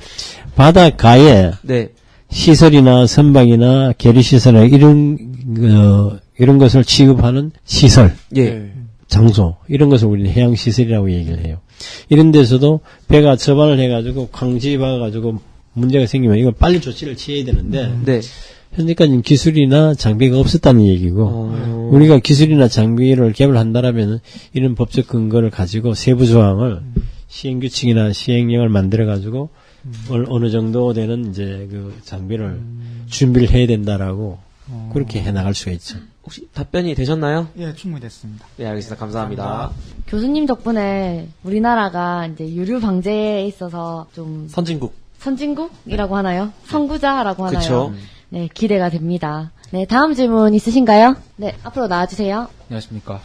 바닷가에 네. 시설이나 선박이나 계류시설이나 이런 것을 취급하는 시설, 예. 장소 이런 것을 우리는 해양시설이라고 얘기를 해요. 이런 데서도 배가 접안을 해가지고 광지 박아가지고 문제가 생기면 이건 빨리 조치를 취해야 되는데 네. 현재까지는 기술이나 장비가 없었다는 얘기고 우리가 기술이나 장비를 개발한다라면 이런 법적 근거를 가지고 세부 조항을 시행규칙이나 시행령을 만들어가지고 어느 정도 되는 이제 그 장비를 준비를 해야 된다라고 그렇게 해 나갈 수가 있죠. 혹시 답변이 되셨나요? 예, 충분히 됐습니다. 네, 알겠습니다. 감사합니다. 교수님 덕분에 우리나라가 이제 유류 방제에 있어서 좀 선진국이라고 하나요? 선구자라고 하나요? 그쵸. 네, 기대가 됩니다. 네, 다음 질문 있으신가요? 네, 앞으로 나와주세요. 안녕하십니까.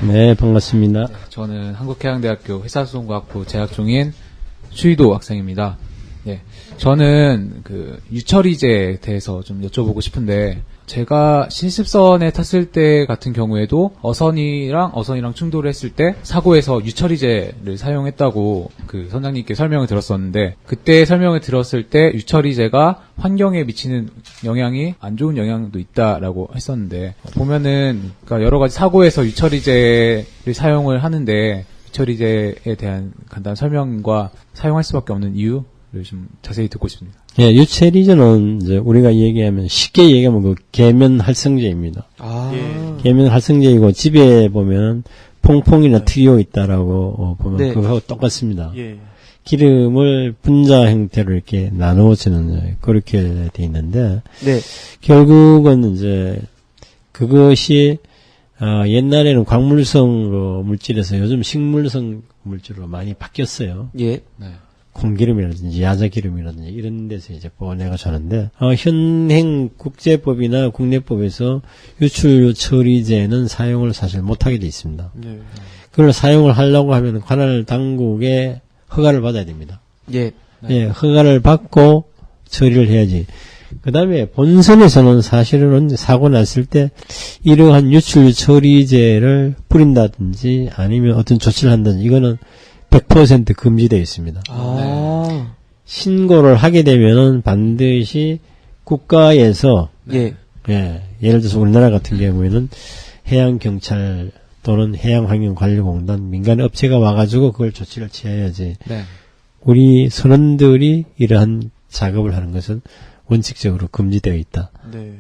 네, 반갑습니다. 저는 한국해양대학교 회사수송과학부 재학 중인 추이도 학생입니다. 네, 저는 그 유철이제에 대해서 좀 여쭤보고 싶은데 제가 신습선에 탔을 때 같은 경우에도 어선이랑 충돌을 했을 때 사고에서 유철이제를 사용했다고 그 선장님께 설명을 들었었는데 그때 설명을 들었을 때 유철이제가 환경에 미치는 영향이 안 좋은 영향도 있다라고 했었는데 보면은 그러니까 여러 가지 사고에서 유철이제를 사용을 하는데 유철이제에 대한 간단한 설명과 사용할 수밖에 없는 이유를 좀 자세히 듣고 싶습니다. 예, 유체리전은 이제 우리가 얘기하면 쉽게 얘기하면 그 계면 활성제입니다. 아. 계면 활성제이고 집에 보면 퐁퐁이나 트리오 있다라고 보면 네. 그거하고 똑같습니다. 기름을 분자 형태로 이렇게 나누어지는 그렇게 돼 있는데 네. 결국은 이제 그것이 옛날에는 광물성 물질에서 요즘 식물성 물질로 많이 바뀌었어요. 예. 콩기름이라든지 야자기름이라든지 이런 데서 이제 보내가지고 하는데 현행 국제법이나 국내법에서 유출 처리제는 사용을 사실 못하게 돼 있습니다. 그걸 사용을 하려고 하면 관할 당국의 허가를 받아야 됩니다. 예. 예, 허가를 받고 처리를 해야지. 그 다음에 본선에서는 사실은 사고 났을 때 이러한 유출 처리제를 뿌린다든지 아니면 어떤 조치를 한다든지 이거는 100% 금지되어 있습니다. 아. 신고를 하게 되면은 반드시 국가에서 예. 예, 예를 들어서 우리나라 같은 경우에는 해양경찰 또는 해양환경관리공단 민간 업체가 와가지고 그걸 조치를 취해야지. 네. 우리 선원들이 이러한 작업을 하는 것은 원칙적으로 금지되어 있다.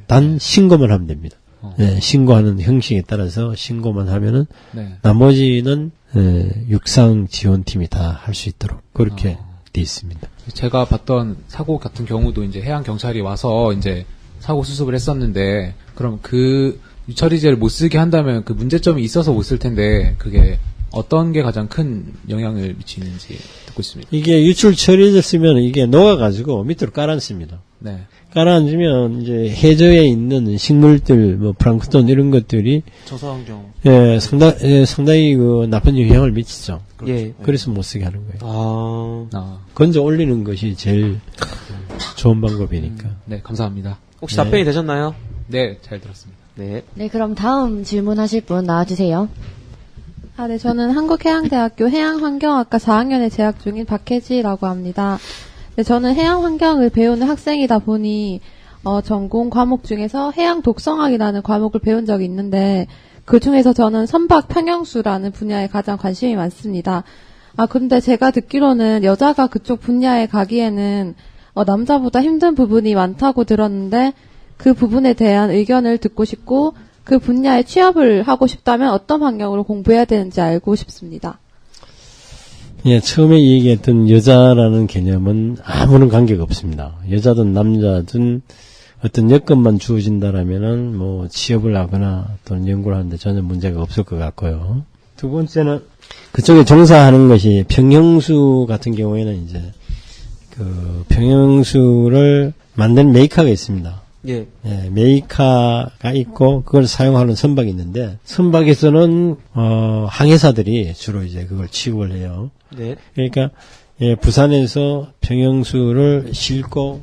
단 신고만 하면 됩니다. 예, 신고하는 형식에 따라서 신고만 하면은 나머지는 육상 지원팀이 다 할 수 있도록 그렇게 돼 있습니다. 제가 봤던 사고 같은 경우도 이제 해양 경찰이 와서 이제 사고 수습을 했었는데 그럼 그 유처리제를 못 쓰게 한다면 그 문제점이 있어서 못 쓸 텐데 그게 어떤 게 가장 큰 영향을 미치는지 듣고 있습니다. 이게 유출 처리제를 쓰면 이게 녹아가지고 밑으로 깔아앉습니다. 네. 깔아앉으면 이제 해저에 있는 식물들, 뭐 플랑크톤 이런 것들이 저서환경. 상당히 그 나쁜 영향을 미치죠. 예. 그래서 못 쓰게 하는 거예요. 건져 올리는 것이 제일 좋은 방법이니까. 네, 감사합니다. 혹시 답변이 되셨나요? 네, 잘 들었습니다. 네. 네, 그럼 다음 질문하실 분 나와주세요. 네, 저는 한국해양대학교 해양환경학과 4학년에 재학 중인 박혜지라고 합니다. 네, 저는 해양환경을 배우는 학생이다 보니 전공 과목 중에서 해양 독성학이라는 과목을 배운 적이 있는데 그 중에서 저는 선박 평형수라는 분야에 가장 관심이 많습니다. 근데 제가 듣기로는 여자가 그쪽 분야에 가기에는 남자보다 힘든 부분이 많다고 들었는데 그 부분에 대한 의견을 듣고 싶고 그 분야에 취업을 하고 싶다면 어떤 방향으로 공부해야 되는지 알고 싶습니다. 예, 처음에 얘기했던 여자라는 개념은 아무런 관계가 없습니다. 여자든 남자든 어떤 여건만 주어진다라면은 뭐 취업을 하거나 또는 연구를 하는데 전혀 문제가 없을 것 같고요. 두 번째는 그쪽에 종사하는 것이 평형수 같은 경우에는 이제 그 평형수를 만든 메이커가 있습니다. 예. 예, 메이커가 있고 그걸 사용하는 선박이 있는데 선박에서는 항해사들이 주로 이제 그걸 취급을 해요. 네. 그러니까 예, 부산에서 평형수를 싣고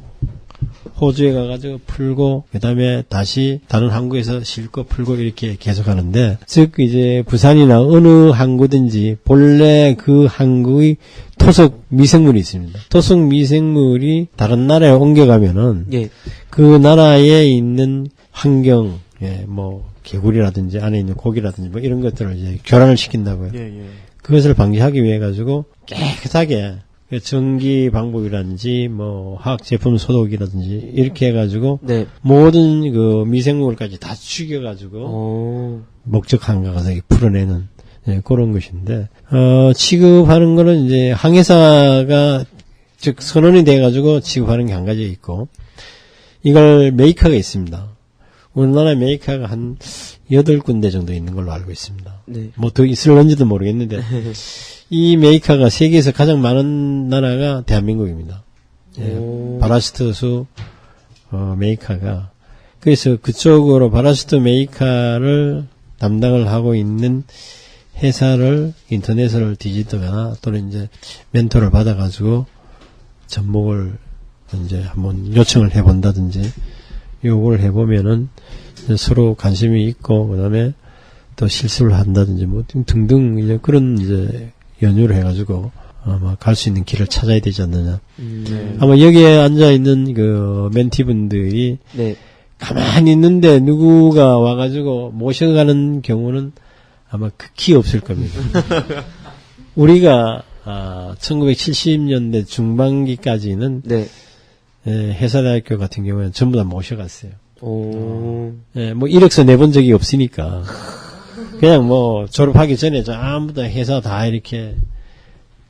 호주에 가가지고 풀고 그다음에 다시 다른 항구에서 싣고 풀고 이렇게 계속 하는데 즉 이제 부산이나 어느 항구든지 본래 그 항구의 토속 미생물이 있습니다. 토속 미생물이 다른 나라에 옮겨가면은 예. 그 나라에 있는 환경, 예, 뭐 개구리라든지 안에 있는 고기라든지 뭐 이런 것들을 이제 교란을 시킨다고요. 그것을 방지하기 위해 가지고 깨끗하게 전기 방법이라든지 뭐 화학 제품 소독이라든지 이렇게 해가지고 네. 모든 그 미생물까지 다 죽여가지고 목적 한가가서 풀어내는 예, 그런 것인데 취급하는 거는 이제 항해사가 즉 선언이 돼가지고 취급하는 게 한 가지 있고 이걸 메이커가 있습니다. 우리나라 메이커가 한 8군데 정도 있는 걸로 알고 있습니다. 네. 뭐 더 있을런지도 모르겠는데 이 메이커가 세계에서 가장 많은 나라가 대한민국입니다. 예, 바라스트수 메이커가 그래서 그쪽으로 바라스트 메이커를 담당을 하고 있는 회사를 인터넷을 뒤지거나 또는 이제 멘토를 받아가지고 접목을 이제 한번 요청을 해본다든지 요구를 해보면은 서로 관심이 있고 그다음에 또 실수를 한다든지 뭐 등등 이제 그런 이제 연유를 해가지고 아마 갈 수 있는 길을 찾아야 되지 않느냐. 네. 아마 여기에 앉아 있는 그 멘티분들이 네. 가만히 있는데 누구가 와가지고 모셔가는 경우는 아마 극히 없을 겁니다. 우리가 1970년대 중반기까지는 네. 해사대학교 같은 경우에는 전부 다 모셔갔어요. 오. 뭐 이력서 내본 적이 없으니까 그냥 뭐 졸업하기 전에 전부 다 회사 다 이렇게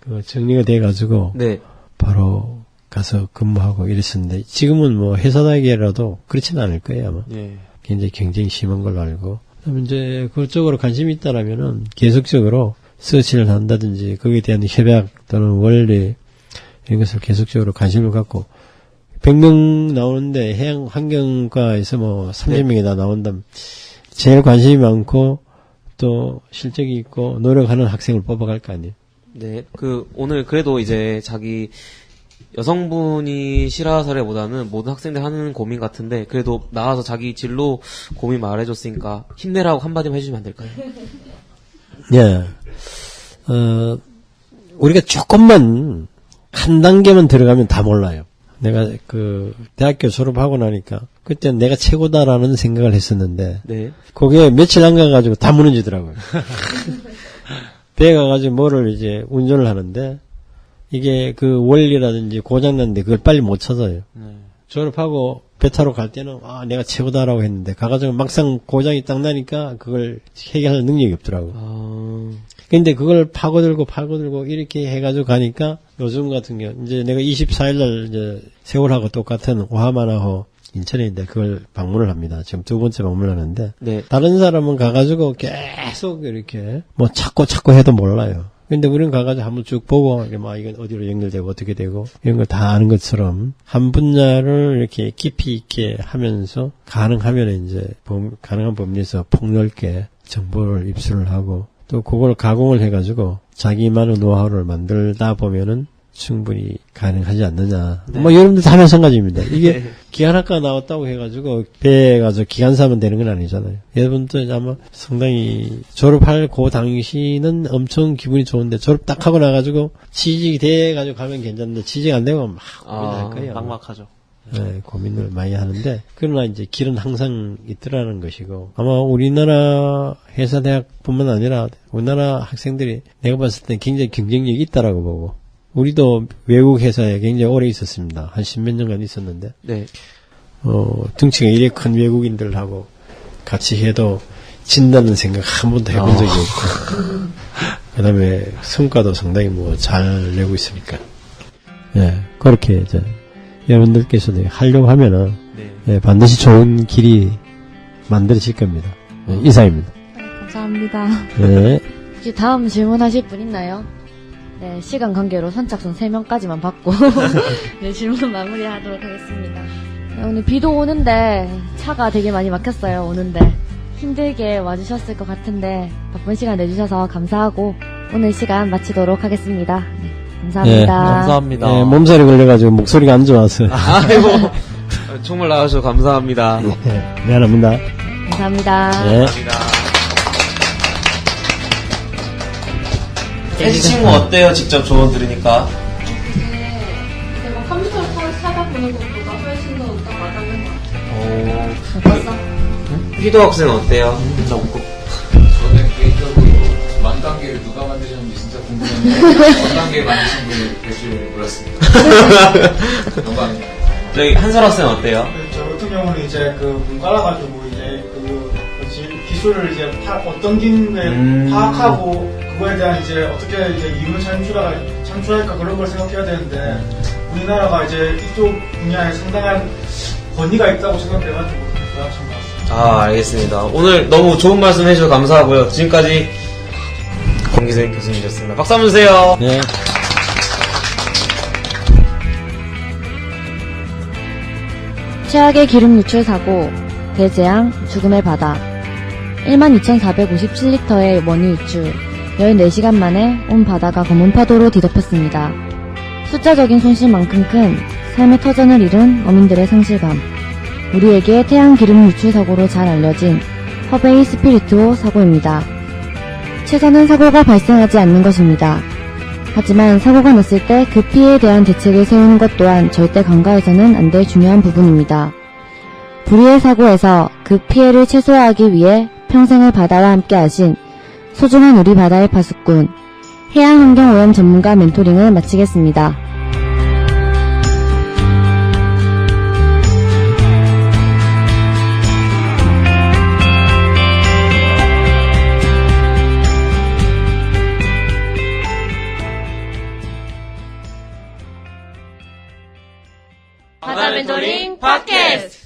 그 정리가 돼가지고 네. 바로 가서 근무하고 이랬었는데 지금은 뭐 회사다기라도 그렇지는 않을 거예요 아마. 예. 굉장히 경쟁이 심한 걸로 알고. 그다음에 이제 그쪽으로 관심이 있다라면은 계속적으로 서치를 한다든지 거기에 대한 협약 또는 원리 이런 것을 계속적으로 관심을 갖고 100명 나오는데 해양 환경과에서 뭐 30명이 다 나온다면 제일 관심이 많고 또 실적이 있고 노력하는 학생을 뽑아갈 거 아니에요. 네. 오늘 그래도 이제 자기 여성분이 실화사례보다는 모든 학생들 하는 고민 같은데 그래도 나와서 자기 진로 고민 말해줬으니까 힘내라고 한마디만 해주시면 안 될까요? 예. 우리가 조금만 한 단계만 들어가면 다 몰라요. 내가 대학교 졸업하고 나니까 그때 내가 최고다라는 생각을 했었는데 네. 그게 며칠 안 가가지고 다 무너지더라고요. 배에 가가지고 뭐를 이제 운전을 하는데 이게 그 원리라든지 고장났는데 그걸 빨리 못 찾아요. 졸업하고 배 타러 갈 때는 내가 최고다라고 했는데 가가지고 막상 고장이 딱 나니까 그걸 해결할 능력이 없더라고. 근데 그걸 파고들고 이렇게 해가지고 가니까 요즘 같은 경우 이제 내가 24일날 이제 세월하고 똑같은 오하마나호 인천에 그걸 방문을 합니다. 지금 2번째 방문을 하는데 네. 다른 사람은 가가지고 계속 이렇게 뭐 찾고 해도 몰라요. 근데 우리는 가가지고 한번 쭉 보고 이건 어디로 연결되고 어떻게 되고 이런 걸 다 아는 것처럼 한 분야를 이렇게 깊이 있게 하면서 가능하면 이제 가능한 범위에서 폭넓게 정보를 입수를 하고 또 그걸 가공을 해가지고 자기만의 노하우를 만들다 보면은 충분히 가능하지 않느냐. 네. 뭐 여러분들 다 마찬가지입니다. 이게 기관학과 나왔다고 해가지고 배에 가서 기관사면 되는 건 아니잖아요. 여러분들 아마 상당히 졸업할 그 당시는 엄청 기분이 좋은데 졸업 딱 하고 나가지고 취직이 돼가지고 가면 괜찮은데 취직 안 되면 막 고민할 거예요. 막막하죠. 네, 고민을 많이 하는데 그러나 이제 길은 항상 있더라는 것이고 아마 우리나라 회사대학뿐만 아니라 우리나라 학생들이 내가 봤을 때 굉장히 경쟁력이 있다라고 보고 우리도 외국 회사에 굉장히 오래 있었습니다. 한 10몇 년간 있었는데 네. 등치가 이래 큰 외국인들하고 같이 해도 진다는 생각 한 번도 해본 적이 없고 그 다음에 성과도 상당히 뭐 잘 내고 있으니까 예, 그렇게 이제 여러분들께서도 하려고 하면은 예, 반드시 좋은 길이 만들어질 겁니다. 예, 이상입니다. 감사합니다. 예. 혹시 다음 질문하실 분 있나요? 네, 시간 관계로 선착순 3명까지만 받고 네, 질문 마무리하도록 하겠습니다. 네, 오늘 비도 오는데 차가 되게 많이 막혔어요. 오는데 힘들게 와주셨을 것 같은데 바쁜 시간 내주셔서 감사하고 오늘 시간 마치도록 하겠습니다. 네, 감사합니다. 네, 감사합니다. 네, 몸살이 걸려가지고 목소리가 안 좋아서. 아이고, 정말 나와주셔서 감사합니다. 네, 미안합니다. 감사합니다. 네. 혜지 친구 어때요? 직접 조언 들으니까. 제가 컴퓨터를 찾아보는 것보다 훨씬 더 와닿는 것 같아요. 봤어? 휘도 학생 어때요? 저는 개인적으로 만 단계를 누가 만드셨는지 진짜 궁금했는데 만 단계 만드신 분이 될 줄 몰랐습니다. 영광입니다. 저기 한설 학생 어때요? 저 같은 경우는 이제 그 문과라가지고 이제 그 뭐지 기술을 이제 어떤 기능을 파악하고 그거에 대한 이제 어떻게 이제 이윤을 창출할까 그런 걸 생각해야 되는데 우리나라가 이제 이쪽 분야에 상당한 권위가 있다고 생각해가지고 그래서 참 봤습니다. 아, 알겠습니다. 오늘 너무 좋은 말씀 해주셔서 감사하고요. 지금까지 권기생 교수님이셨습니다. 박수 한번 주세요. 네. 최악의 기름 유출 사고, 대재앙, 죽음의 바다. 12,457리터의 원유 유출, 14시간 만에 온 바다가 검은 파도로 뒤덮였습니다. 숫자적인 손실만큼 큰 삶의 터전을 잃은 어민들의 상실감. 우리에게 태양 기름 유출 사고로 잘 알려진 허베이 스피리트호 사고입니다. 최선은 사고가 발생하지 않는 것입니다. 하지만 사고가 났을 때 그 피해에 대한 대책을 세우는 것 또한 절대 간과해서는 안 될 중요한 부분입니다. 불의의 사고에서 그 피해를 최소화하기 위해 평생을 바다와 함께 하신 소중한 우리 바다의 파수꾼, 해양환경오염 전문가 멘토링을 마치겠습니다. 바다 멘토링 팟캐스트.